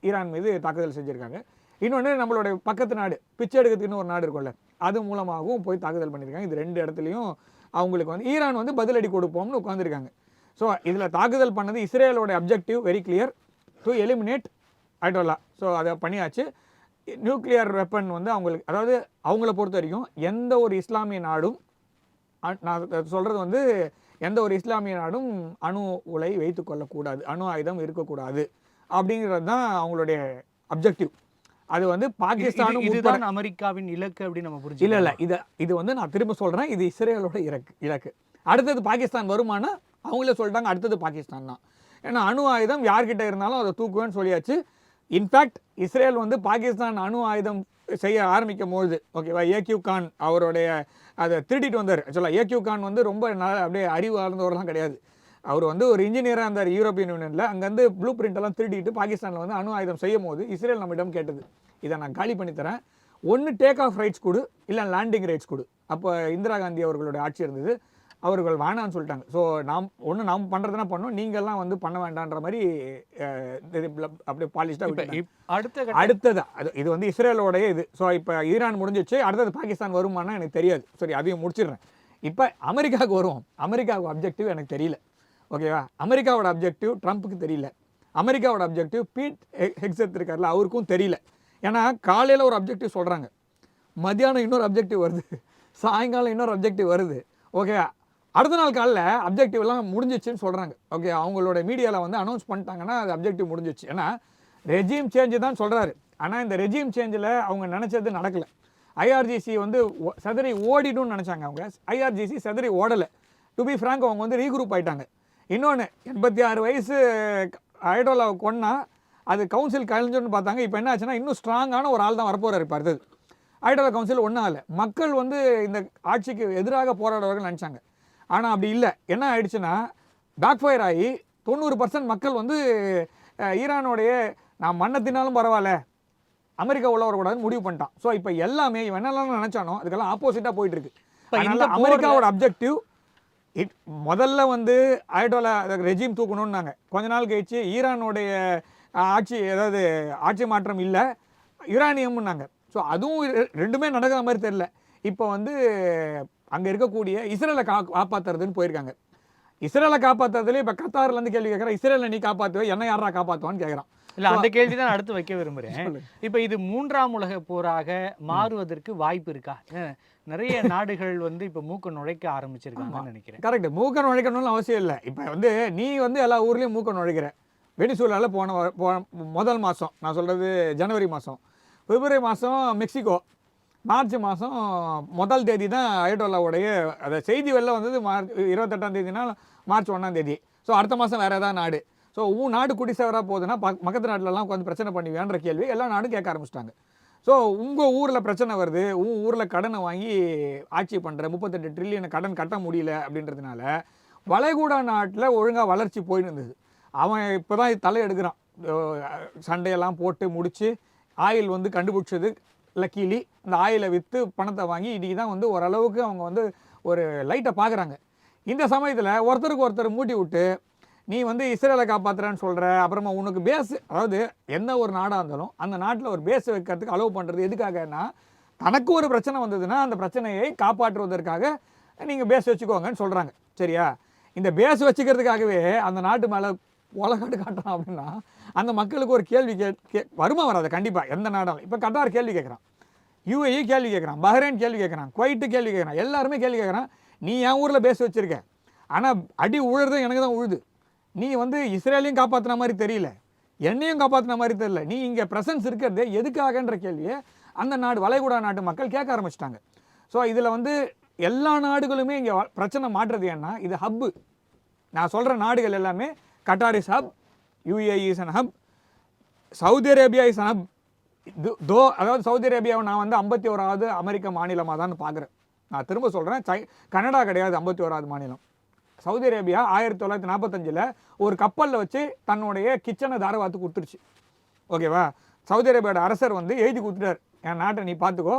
[SPEAKER 3] ஈரான் மீது தாக்குதல் செஞ்சுருக்காங்க. இன்னொன்று நம்மளுடைய பக்கத்து நாடு பிச்சை எடுக்கிறதுக்குன்னு ஒரு நாடு இருக்கும்ல, அது மூலமாகவும் போய் தாக்குதல் பண்ணியிருக்காங்க. இது 2 இடத்துலையும் அவங்களுக்கு வந்து ஈரான் வந்து பதிலடி கொடுப்போம்னு உட்காந்துருக்காங்க. ஸோ இதில் தாக்குதல் பண்ணது இஸ்ரேலோட objective very clear, to eliminate Ayatollah. So அதை பண்ணியாச்சு. நியூக்ளியர் வெப்பன் வந்து அவங்களுக்கு, அதாவது அவங்கள பொறுத்த வரைக்கும் எந்த ஒரு இஸ்லாமிய நாடும், நான் சொல்கிறது வந்து எந்த ஒரு இஸ்லாமிய நாடும் அணு உலை வைத்து கொள்ளக்கூடாது, அணு ஆயுதம் இருக்கக்கூடாது அப்படிங்கிறது தான் அவங்களுடைய அப்ஜெக்டிவ். அது வந்து பாகிஸ்தானும்
[SPEAKER 2] இதுதான் அமெரிக்காவின் இலக்கு அப்படின்னு நம்ம புரிஞ்சு
[SPEAKER 3] இல்லை இது வந்து நான் திரும்ப சொல்கிறேன், இது இஸ்ரேலோட இலக்கு. அடுத்தது பாகிஸ்தான் வருமானா அவங்களே சொல்லிட்டாங்க, அடுத்தது பாகிஸ்தான் தான். ஏன்னா அணு ஆயுதம் யார்கிட்ட இருந்தாலும் அதை தூக்குவேன்னு சொல்லியாச்சு. இன்ஃபேக்ட் இஸ்ரேல் வந்து பாகிஸ்தான் அணு ஆயுதம் செய்ய ஆரம்பிக்கும் போது ஓகேவா, ஏக்யூ கான் அவருடைய அதை திருடிட்டு வந்தார். ஆக்சுவலாக ஏக்யூ கான் வந்து ரொம்ப அப்படியே அறிவு ஆர்ந்தவரெலாம் கிடையாது. அவர் வந்து ஒரு இன்ஜினியராக இருந்தார் யூரோப்பியன் யூனியனில். அங்கேருந்து ப்ளூ பிரிண்ட் எல்லாம் திருடிட்டு பாகிஸ்தானில் வந்து அணு ஆயுதம் செய்யும் போது இஸ்ரேல் நம்மிடம் கேட்டது, இதை நான் காலி பண்ணித்தரேன், ஒன்று டேக் ஆஃப் ரைட்ஸ் கொடு, இல்லை லேண்டிங் ரைட்ஸ் கொடு. அப்போ இந்திரா காந்தி அவர்களுடைய ஆட்சி இருந்தது, அவர்கள் வேணான்னு சொல்லிட்டாங்க. ஸோ நாம் பண்ணுறதுனா பண்ணோம், நீங்கள்லாம் வந்து பண்ண வேண்டான்ற மாதிரி அப்படியே பாலிஷ்டாக அடுத்தது இது வந்து இஸ்ரேலோடைய இது. ஸோ இப்போ ஈரான் முடிஞ்சிச்சு, அடுத்தது பாகிஸ்தான் வருமானா எனக்கு தெரியாது. சரி, அதையும் முடிச்சிடுறேன். இப்போ அமெரிக்காவுக்கு வருவோம். அமெரிக்காவுக்கு அப்ஜெக்டிவ் எனக்கு தெரியல. ஓகேவா, அமெரிக்காவோட அப்ஜெக்டிவ் ட்ரம்ப்புக்கு தெரியல. அமெரிக்காவோட அப்ஜெக்டிவ் பீட் ஹெக்ஸத் இருக்கார்ல அவருக்கும் தெரியல. ஏன்னா காலையில் ஒரு அப்ஜெக்டிவ் சொல்கிறாங்க, மத்தியானம் இன்னொரு அப்ஜெக்டிவ் வருது, சாயங்காலம் இன்னொரு அப்ஜெக்டிவ் வருது. ஓகே, அடுத்த நாள் காலையில் அப்ஜெக்டிவ்லாம் முடிஞ்சிச்சுன்னு சொல்கிறாங்க. ஓகே, அவங்களோட மீடியாவில் வந்து அனௌன்ஸ் பண்ணிட்டாங்கன்னா அது அப்ஜெக்டிவ் முடிஞ்சிச்சு. ஏன்னா ரெஜிம் சேஞ்சு தான் சொல்கிறாரு. ஆனால் இந்த ரெஜிம் சேஞ்சில் அவங்க நினச்சது நடக்கலை. ஐஆர்ஜிசி வந்து சதறி ஓடிடும்னு நினச்சாங்க. அவங்க ஐஆர்ஜிசி சதறி ஓடலை. டு பி ஃப்ராங்க் அவங்க வந்து ரீக்ரூப் ஆகிட்டாங்க. இன்னொன்று 86 வயசு ஐடோலாவை கொன்னா அது கவுன்சில் கழிஞ்சோன்னு பார்த்தாங்க. இப்போ என்ன ஆச்சுன்னா இன்னும் ஸ்ட்ராங்கான ஒரு ஆள் தான் வரப்போகிறார். இப்போ அடுத்தது ஐடோலா கவுன்சில் ஒன்றும் இல்லை. மக்கள் வந்து இந்த ஆட்சிக்கு எதிராக போராடுவார்கள் நினச்சாங்க. ஆனால் அப்படி இல்லை. என்ன ஆயிடுச்சுன்னா பேக் ஃபயர் ஆகி 90% மக்கள் வந்து ஈரானோடைய நான் மண்ணத்தினாலும் பரவாயில்ல அமெரிக்கா உள்ள வரக்கூடாதுன்னு முடிவு பண்ணிட்டான். ஸோ இப்போ எல்லாமே இவன் என்னெல்லாம் நினச்சானோ அதுக்கெல்லாம் ஆப்போசிட்டாக போயிட்டு இருக்கு. அதனால அமெரிக்காவோட அப்ஜெக்டிவ் முதல்ல வந்து ஐடோலா ரெஜிம் தூக்கணும்னாங்க. கொஞ்ச நாள் கழிச்சு ஈரானுடைய ஆட்சி, அதாவது ஆட்சி மாற்றம் இல்லை, யுரானியம்னாங்க. ஸோ அதுவும் ரெண்டுமே நடக்கிற மாதிரி தெரியல. இப்போ வந்து அங்கே இருக்கக்கூடிய இஸ்ரேலை காப்பாற்றுறதுன்னு போயிருக்காங்க. இஸ்ரேலை காப்பாற்றுறதுலேயே இப்போ கத்தார்லேருந்து கேள்வி கேட்குறேன், இஸ்ரேலை நீ காப்பாற்றுவே, என்ன யாரா காப்பாற்றுவான்னு கேட்குறான்.
[SPEAKER 2] இல்லை, அந்த கேள்வி தான் அடுத்து வைக்க விரும்புகிறேன். இப்போ இது 3ஆம் உலக போராக மாறுவதற்கு வாய்ப்பு இருக்கா? நிறைய நாடுகள் வந்து இப்போ மூக்க நுழைக்க ஆரம்பிச்சிருக்காங்கன்னு நினைக்கிறேன்.
[SPEAKER 3] கரெக்ட், மூக்க நுழைக்கணும்னு அவசியம் இல்லை. இப்போ வந்து நீ வந்து எல்லா ஊர்லேயும் மூக்க நுழைக்கிற. வெனிசுலாவில் முதல் மாதம், நான் சொல்கிறது ஜனவரி மாதம், பிப்ரவரி மாதம் மெக்சிகோ, மார்ச் மாதம் 1 தேதி தான் ஐடோலாவுடைய அதை செய்தி வெளில வந்தது. மார்ச் 28ஆம் தேதினா மார்ச் 1ஆம் தேதி. ஸோ அடுத்த மாதம் வேறு ஏதாவது நாடு. ஸோ நாடு குடிசேவராக போகுதுன்னா பக்கத்து நாட்டிலலாம் உட்காந்து பிரச்சனை பண்ணுவேன்ற கேள்வி எல்லா நாடும் கேட்க ஆரம்பிச்சிட்டாங்க. ஸோ உங்கள் ஊரில் பிரச்சனை வருது, ஊரில் கடனை வாங்கி ஆட்சி பண்ணுற 38 ட்ரில்லியன் கடன் கட்ட முடியல அப்படின்றதுனால வளைகுடா நாட்டில் ஒழுங்காக வளர்ச்சி போயின்னு இருந்தது. அவன் இப்போ தான் தலையெடுக்கிறான். சண்டையெல்லாம் போட்டு முடித்து ஆயில் வந்து கண்டுபிடிச்சது லக்கீலி. அந்த ஆயிலை விற்று பணத்தை வாங்கி இன்றைக்கி தான் வந்து ஓரளவுக்கு அவங்க வந்து ஒரு லைட்டை பார்க்குறாங்க. இந்த சமயத்தில் ஒருத்தருக்கு ஒருத்தர் மூட்டி விட்டு நீ வந்து இஸ்ரேலை காப்பாற்றுறேன்னு சொல்கிற, அப்புறமா உனக்கு பேஸ், அதாவது எந்த ஒரு நாடாக இருந்தாலும் அந்த நாட்டில் ஒரு பேஸ் வைக்கிறதுக்கு அலோவ் பண்ணுறது எதுக்காகனா, தனக்கு ஒரு பிரச்சனை வந்ததுன்னா அந்த பிரச்சனையை காப்பாற்றுவதற்காக நீங்கள் பேஸ் வச்சுக்கோங்கன்னு சொல்கிறாங்க. சரியா? இந்த பேஸ் வச்சுக்கிறதுக்காகவே அந்த நாட்டு மேலே உலகாட்டு காட்டுறான் அப்படின்னா அந்த மக்களுக்கு ஒரு கேள்வி வருமா வராது கண்டிப்பாக. எந்த நாடாலும் இப்போ கட்டார் கேள்வி கேட்குறான், யூஏஇ கேள்வி கேட்குறான், பஹ்ரைன் கேள்வி கேட்குறான், குவைட்டு கேள்வி கேட்குறான், எல்லாருமே கேள்வி கேட்குறான். நீ என் ஊரில் பேஸ் வச்சுருக்க, ஆனால் அடி உழுறது எனக்கு தான் உழுது. நீ வந்து இஸ்ரேலையும் காப்பாற்றின மாதிரி தெரியல, என்னையும் காப்பாற்றின மாதிரி தெரியல, நீ இங்கே ப்ரெசன்ஸ் இருக்கிறது எதுக்காகன்ற கேள்வியை அந்த நாடு வளைகுடா நாட்டு மக்கள் கேட்க ஆரம்பிச்சிட்டாங்க. ஸோ இதில் வந்து எல்லா நாடுகளுமே இங்கே பிரச்சனை மாற்றுறது ஏன்னா இது ஹப்பு. நான் சொல்கிற நாடுகள் எல்லாமே Qatar is hub, UAE is an hub, Saudi Arabia is an hub. அதாவது சவுதி அரேபியாவை நான் வந்து 51வது அமெரிக்க மாநிலமாக தான் பார்க்குறேன். நான் திரும்ப சொல்கிறேன், கனடா கிடையாது 51வது மாநிலம். சவுதி அரேபியா 1945 ஒரு கப்பலில் வச்சு தன்னுடைய கிச்சனை தாரவாத்து கொடுத்துருச்சு. ஓகேவா? சவுதி அரேபியாவோட அரசர் வந்து எழுதி கொடுத்துட்டார், என் நாட்டை நீ பார்த்துக்கோ,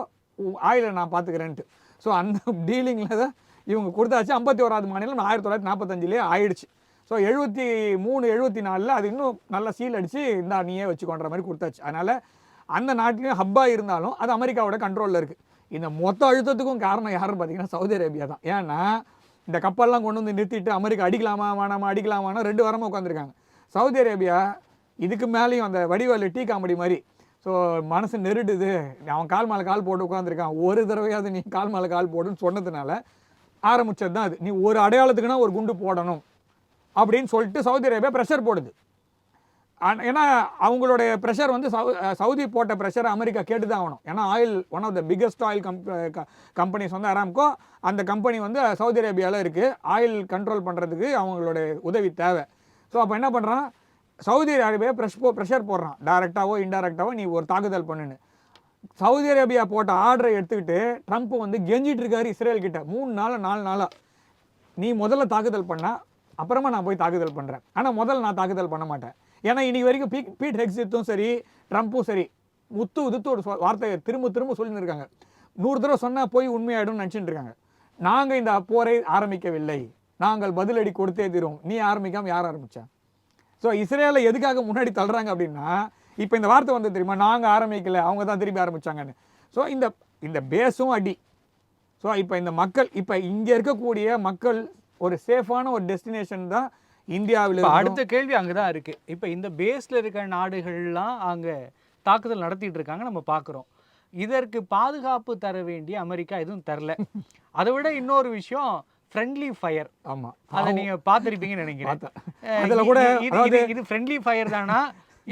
[SPEAKER 3] ஆயிலை நான் பார்த்துக்கிறேன்ட்டு. ஸோ அந்த டீலிங்கில் தான் இவங்க கொடுத்தாச்சு. 51வது மாநிலம் 1945 ஆயிடுச்சு. ஸோ 73 74 அது இன்னும் நல்லா சீல் அடித்து இந்தா நீயே வச்சுக்கோன்ற மாதிரி கொடுத்தாச்சு. அதனால் அந்த நாட்டிலையும் ஹப்பாக இருந்தாலும் அது அமெரிக்காவோட கண்ட்ரோலில் இருக்குது. இந்த மொத்த அழுத்தத்துக்கும் காரணம் யாருன்னு பார்த்தீங்கன்னா சவுதி அரேபியா தான். ஏன்னா இந்த கப்பல்லாம் கொண்டு வந்து நிறுத்திட்டு அமெரிக்கா அடிக்கலாமா வேணாமா 2 வாரமாக உட்காந்துருக்காங்க. சவுதி அரேபியா இதுக்கு மேலேயும் அந்த வடிவேலு டீ காமெடி மாதிரி, ஸோ மனசு நெருடுது, அவன் கால் மேலே கால் போட்டு உட்காந்துருக்கான், ஒரு தடவையாவது நீ கால் மேலே கால் போடுன்னு சொன்னதுனால ஆரம்பித்தது தான் அது. நீ ஒரு அடையாளத்துக்குன்னா ஒரு குண்டு போடணும் அப்படின்னு சொல்லிட்டு சவுதி அரேபியா ப்ரெஷர் போடுது. ஏன்னா அவங்களுடைய ப்ரெஷர் வந்து சவுதி போட்ட ப்ரெஷரை அமெரிக்கா கேட்டு தான் ஆகணும். ஏன்னா oil one of the biggest oil companies வந்து அராம்கோ. அந்த கம்பெனி வந்து சவுதி அரேபியாவில் இருக்குது. ஆயில் கண்ட்ரோல் பண்ணுறதுக்கு அவங்களுடைய உதவி தேவை. ஸோ அப்போ என்ன பண்ணுறான், சவுதி அரேபியா ப்ரெஷர் போடுறான், டைரெக்டாவோ இன்டைரக்டாவோ நீ ஒரு தாக்குதல் பண்ணுன்னு. சவுதி அரேபியா போட்ட ஆர்டரை எடுத்துக்கிட்டு ட்ரம்ப் வந்து கெஞ்சிட்டு இருக்காரு இஸ்ரேல் கிட்ட 3 நாள் 4 நாளாக. நீ முதல்ல தாக்குதல் பண்ணால் அப்புறமா நான் போய் தாக்குதல் பண்ணுறேன், ஆனால் முதல்ல நான் தாக்குதல் பண்ண மாட்டேன். ஏன்னா இன்னைக்கு வரைக்கும் பீட் ஹெக்ஸித்தும் சரி ட்ரம்ப்பும் சரி உத்து ஒரு வார்த்தையை திரும்ப சொல்லியிருக்காங்க. 100 தடவை சொன்னால் போய் உண்மையாயிடும்னு நினச்சிட்டு இருக்காங்க. நாங்கள் இந்த போரை ஆரம்பிக்கவில்லை, நாங்கள் பதிலடி கொடுத்தே தீரும். நீ ஆரம்பிக்காமல் யார் ஆரம்பித்தா? ஸோ இஸ்ரேலை எதுக்காக முன்னாடி தள்ளுறாங்க அப்படின்னா, இப்போ இந்த வார்த்தை வந்து தெரியுமா, நாங்கள் ஆரம்பிக்கலை, அவங்க தான் திருப்பி ஆரம்பித்தாங்கன்னு. ஸோ இந்த பேஸும் அடி. ஸோ இப்போ இந்த மக்கள், இப்போ இங்கே இருக்கக்கூடிய மக்கள் ஒரு சேஃபான ஒரு டெஸ்டினேஷன் தான் இந்தியாவில்.
[SPEAKER 2] அடுத்த கேள்வி அங்கே தான் இருக்குது. இப்போ இந்த பேஸில் இருக்கிற நாடுகள்லாம் அங்கே தாக்குதல் நடத்திட்டு இருக்காங்க, நம்ம பார்க்குறோம். இதற்கு பாதுகாப்பு தர வேண்டிய அமெரிக்கா எதுவும் தரல. அதை விட இன்னொரு விஷயம் ஃப்ரெண்ட்லி ஃபயர்.
[SPEAKER 3] ஆமாம்,
[SPEAKER 2] அதை நீங்கள் பார்த்துருப்பீங்கன்னு நினைக்கிறேன்.
[SPEAKER 3] அதில் கூட
[SPEAKER 2] இது ஃப்ரெண்ட்லி ஃபயர் தானா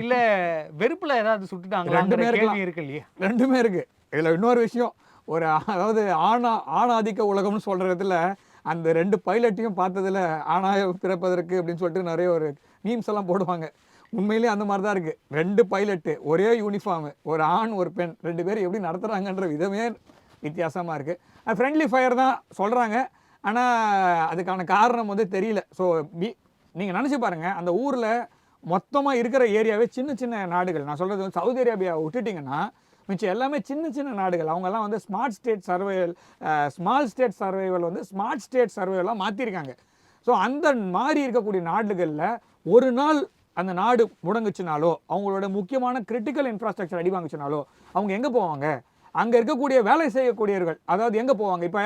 [SPEAKER 2] இல்லை வெறுப்பில் ஏதாவது சுட்டுட்டாங்களா? கேள்வி இருக்கு இல்லையா?
[SPEAKER 3] ரெண்டுமே இருக்குது. இதில் இன்னொரு விஷயம், ஒரு அதாவது ஆணாதிக்க உலகம்னு சொல்கிறதுல அந்த 2 பைலட்டையும் பார்த்ததில் ஆணாய பிறப்பதற்கு அப்படின்னு சொல்லிட்டு நிறைய ஒரு மீம்ஸ் எல்லாம் போடுவாங்க. உண்மையிலேயே அந்த மாதிரி தான் இருக்குது. 2 பைலட்டு, ஒரே யூனிஃபார்மு, ஒரு ஆண் ஒரு பெண், 2 பேர் எப்படி நடத்துகிறாங்கன்ற விதமே வித்தியாசமாக இருக்குது. அது ஃப்ரெண்ட்லி ஃபயர் தான் சொல்கிறாங்க, ஆனால் அதுக்கான காரணம் வந்து தெரியல. ஸோ நீங்கள் நினச்சி பாருங்கள், அந்த ஊரில் மொத்தமாக இருக்கிற ஏரியாவே சின்ன நாடுகள். நான் சொல்கிறது வந்து சவுதி அரேபியாவை விட்டுட்டிங்கன்னா மிச்சம் எல்லாமே சின்ன நாடுகள். அவங்கெல்லாம் வந்து ஸ்மால் ஸ்டேட் சர்வைவல் வந்து ஸ்மார்ட் ஸ்டேட் சர்வைவலாக மாற்றிருக்காங்க. ஸோ அந்த மாதிரி இருக்கக்கூடிய நாடுகளில் ஒரு நாள் அந்த நாடு முடங்குச்சுனாலோ, அவங்களோட முக்கியமான கிரிட்டிக்கல் இன்ஃப்ராஸ்ட்ரக்சர் அடி வாங்குச்சுனாலோ அவங்க எங்கே போவாங்க? அங்கே இருக்கக்கூடிய வேலை செய்யக்கூடியவர்கள் அதாவது எங்கே போவாங்க? இப்போ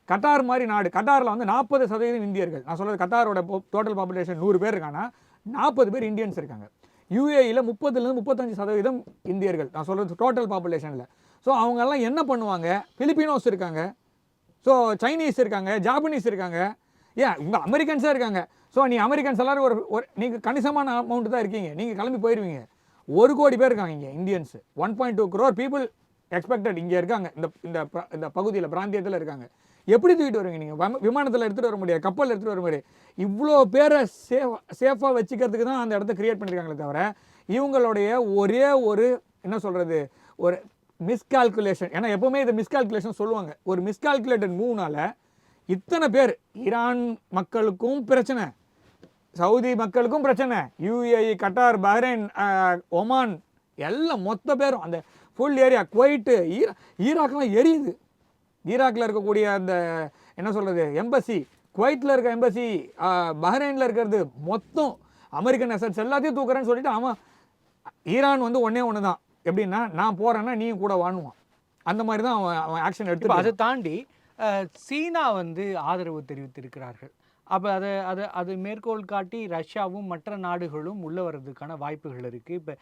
[SPEAKER 3] கட்டார் மாதிரி நாடு, கட்டாரில் வந்து 40% இந்தியர்கள். நான் சொல்கிறது கட்டாரோட டோட்டல் பாப்புலேஷன் 100 பேர் இருக்காங்கன்னா 40 பேர் இந்தியன்ஸ் இருக்காங்க. யூஏஇயில் 30-35% இந்தியர்கள். நான் சொல்கிறது டோட்டல் பாப்புலேஷனில். ஸோ அவங்கெல்லாம் என்ன பண்ணுவாங்க? பிலிப்பினோஸ் இருக்காங்க, ஸோ சைனீஸ் இருக்காங்க, ஜாப்பனீஸ் இருக்காங்க, உங்கள் அமெரிக்கன்ஸாக இருக்காங்க. ஸோ நீ அமெரிக்கன்ஸ் எல்லோரும் ஒரு நீங்கள் கணிசமான அமௌண்ட்டு தான் இருக்கீங்க, நீங்கள் கிளம்பி போயிடுவீங்க. 1 கோடி பேர் இருக்காங்க இங்கே இந்தியன்ஸு. 1.2 crore பீப்புள் எக்ஸ்பெக்டட் இங்கே இருக்காங்க, இந்த பகுதியில் பிராந்தியத்தில் இருக்காங்க. எப்படி தூக்கிட்டு வருவீங்க? நீங்கள் விமானத்தில் எடுத்துகிட்டு வர முடியாது, கப்பல் எடுத்துகிட்டு வர முடியாது. இவ்வளோ பேரை சேஃபாக வச்சுக்கிறதுக்கு தான் அந்த இடத்த க்ரியேட் பண்ணியிருக்காங்களே தவிர இவங்களுடைய ஒரே ஒரு என்ன சொல்கிறது ஒரு மிஸ்கால்குலேஷன். ஏன்னா எப்போவுமே இதை மிஸ்கால்குலேஷன் சொல்லுவாங்க. ஒரு மிஸ்கால்குலேட்டட் மூவ்னால இத்தனை பேர், ஈரான் மக்களுக்கும் பிரச்சனை, சவுதி மக்களுக்கும் பிரச்சனை, யூஏஇ, கட்டார், பஹ்ரைன், ஒமான் எல்லாம் மொத்த பேரும் அந்த ஃபுல் ஏரியா, குவைட்டு, ஈராக்லாம் எரியுது. ஈராக்கில் இருக்கக்கூடிய அந்த என்ன சொல்கிறது எம்பசி, குவைத்தில் இருக்க எம்பசி, பஹ்ரைனில் இருக்கிறது மொத்தம் அமெரிக்கன் அசட்ஸ் எல்லாத்தையும் தூக்குறேன்னு சொல்லிட்டு அவன் ஈரான் வந்து ஒன்று தான், எப்படின்னா நான் போகிறேன்னா நீயும் கூட வாணுவான். அந்த மாதிரி தான் அவன் ஆக்ஷன் எடுத்து.
[SPEAKER 2] அதை தாண்டி சீனா வந்து ஆதரவு தெரிவித்திருக்கிறார்கள். அப்போ அது மேற்கோள் காட்டி ரஷ்யாவும் மற்ற நாடுகளும் உள்ளே வர்றதுக்கான வாய்ப்புகள் இருக்குது. இப்போ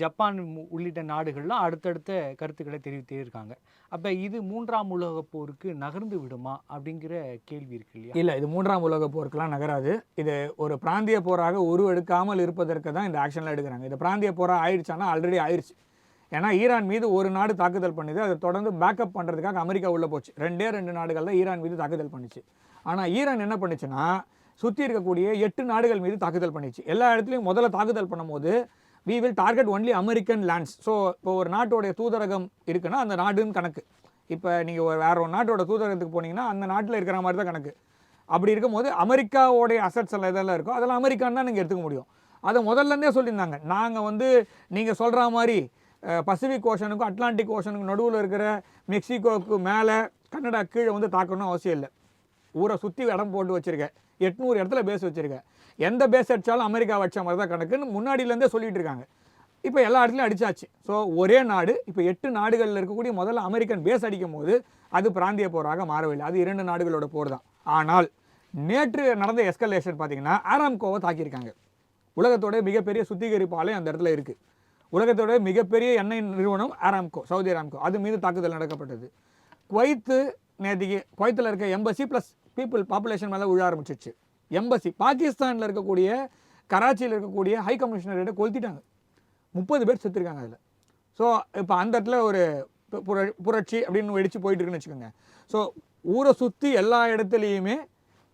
[SPEAKER 2] ஜப்பான் உள்ளிட்ட நாடுகள்லாம் அடுத்தடுத்த கருத்துக்களை தெரிவித்தே இருக்காங்க. அப்போ இது 3ஆம் உலகப் போருக்கு நகர்ந்து விடுமா அப்படிங்கிற கேள்வி இருக்கு இல்லையா?
[SPEAKER 3] இல்லை, இது 3ஆம் உலகப் போருக்கெல்லாம் நகராது. இது ஒரு பிராந்திய போராக உருவெடுக்காமல் இருப்பதற்கு தான் இந்த ஆக்ஷன்லாம் எடுக்கிறாங்க. இது பிராந்திய போராக ஆயிடுச்சானா ஆல்ரெடி ஆயிடுச்சு. ஏன்னா ஈரான் மீது ஒரு நாடு தாக்குதல் பண்ணுது, அதை தொடர்ந்து பேக்கப் பண்ணுறதுக்காக அமெரிக்கா உள்ளே போச்சு. 2 நாடுகள் தான் ஈரான் மீது தாக்குதல் பண்ணிச்சு. ஆனால் ஈரான் என்ன பண்ணுச்சுன்னா சுற்றி இருக்கக்கூடிய 8 நாடுகள் மீது தாக்குதல் பண்ணிச்சு. எல்லா இடத்துலையும் முதல்ல தாக்குதல் பண்ணும்போது we will target only American lands. So இப்போ ஒரு நாட்டோடைய தூதரகம் இருக்குன்னா அந்த நாடுன்னு கணக்கு. இப்போ நீங்கள் வேற ஒரு நாட்டோட தூதரகத்துக்கு போனீங்கன்னா அந்த நாட்டில் இருக்கிற மாதிரி தான் கணக்கு. அப்படி இருக்கும்போது அமெரிக்காவோடைய அசட்ஸ் எல்லாம் இதெல்லாம் இருக்கும், அதெல்லாம் அமெரிக்கான்னு தான் நீங்கள் எடுத்துக்க முடியும். அதை முதல்லேருந்தே சொல்லியிருந்தாங்க, நாங்கள் வந்து நீங்கள் சொல்கிற மாதிரி பசிபிக் ஓஷனுக்கும் அட்லாண்டிக் ஓஷனுக்கும் நடுவில் இருக்கிற மெக்சிகோவுக்கு மேலே கனடா கீழே வந்து தாக்கணும்னு அவசியம் இல்லை. ஊரை சுற்றி இடம் போட்டு வச்சுருக்கேன், 800 இடத்துல பேஸ் வச்சுருக்கேன், எந்த பேஸ் அடித்தாலும் அமெரிக்கா வச்ச மாதிரி தான் கணக்குன்னு முன்னாடியிலேருந்தே சொல்லிட்டு இருக்காங்க. இப்போ எல்லா இடத்துலையும் அடித்தாச்சு. ஸோ ஒரே நாடு இப்போ 8 நாடுகளில் இருக்கக்கூடிய முதல்ல அமெரிக்கன் பேஸ் அடிக்கும் போது அது பிராந்திய போராக மாறவில்லை, அது 2 நாடுகளோட போர் தான். ஆனால் நேற்று நடந்த எஸ்கலேஷன் பார்த்தீங்கன்னா ஆராம்கோவை தாக்கியிருக்காங்க. உலகத்தோட மிகப்பெரிய சுத்திகரிப்பு ஆலை அந்த இடத்துல இருக்குது. உலகத்தோட மிகப்பெரிய எண்ணெய் நிறுவனம் ஆராம்கோ, சவுதி ஆராம்கோ, அது மீது தாக்குதல் நடக்கப்பட்டது. குவைத்தில் இருக்க எம்பசி ப்ளஸ் பாப்புலேஷன் மேலே விழ ஆரம்பிச்சிச்சு. எம்பசி பாகிஸ்தானில் இருக்கக்கூடிய கராச்சியில் இருக்கக்கூடிய ஹை கமிஷனரேட்டை கொளுத்திட்டாங்க. 30 பேர் செத்துருக்காங்க அதில். ஸோ இப்போ அந்த இடத்துல ஒரு புரட்சி அப்படின்னு வெடிச்சு போயிட்டு இருக்குன்னு வச்சுக்கோங்க. ஸோ ஊரை சுற்றி எல்லா இடத்துலையுமே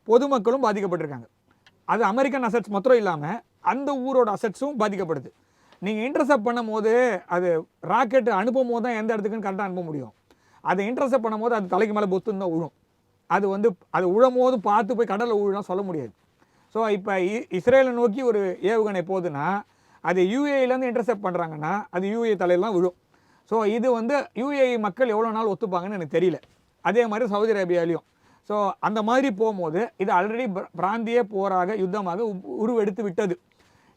[SPEAKER 3] பொதுமக்களும் பாதிக்கப்பட்டிருக்காங்க. அது அமெரிக்கன் அசட்ஸ் மாத்திரம் இல்லாமல் அந்த ஊரோட அசட்ஸும் பாதிக்கப்படுது. நீங்கள் இன்டர்செப்ட் பண்ணும் போது அது ராக்கெட் அனுப்பும் போது தான் எந்த இடத்துக்குன்னு கரெக்டாக அனுப்ப முடியும். அதை இன்டர்செப்ட் பண்ணும் போது அது தலைக்கு மேலே பொத்துன்னு தான் விழும். அது வந்து அது விழும் போது பார்த்து போய் கடலில் விழுலாம் சொல்ல முடியாது. ஸோ இப்போ இஸ்ரேலை நோக்கி ஒரு ஏவுகணை போகுதுன்னா அது யூஏஇலேருந்து இன்டர்செப்ட் பண்ணுறாங்கன்னா அது யூஏ தலையெல்லாம் விழும். ஸோ இது வந்து யூஏஇ மக்கள் எவ்வளோ நாள் ஒத்துப்பாங்கன்னு எனக்கு தெரியல. அதே மாதிரி சவுதி அரேபியாலையும். ஸோ அந்த மாதிரி போகும்போது இது ஆல்ரெடி பிராந்திய போராக யுத்தமாக உருவெடுத்து விட்டது.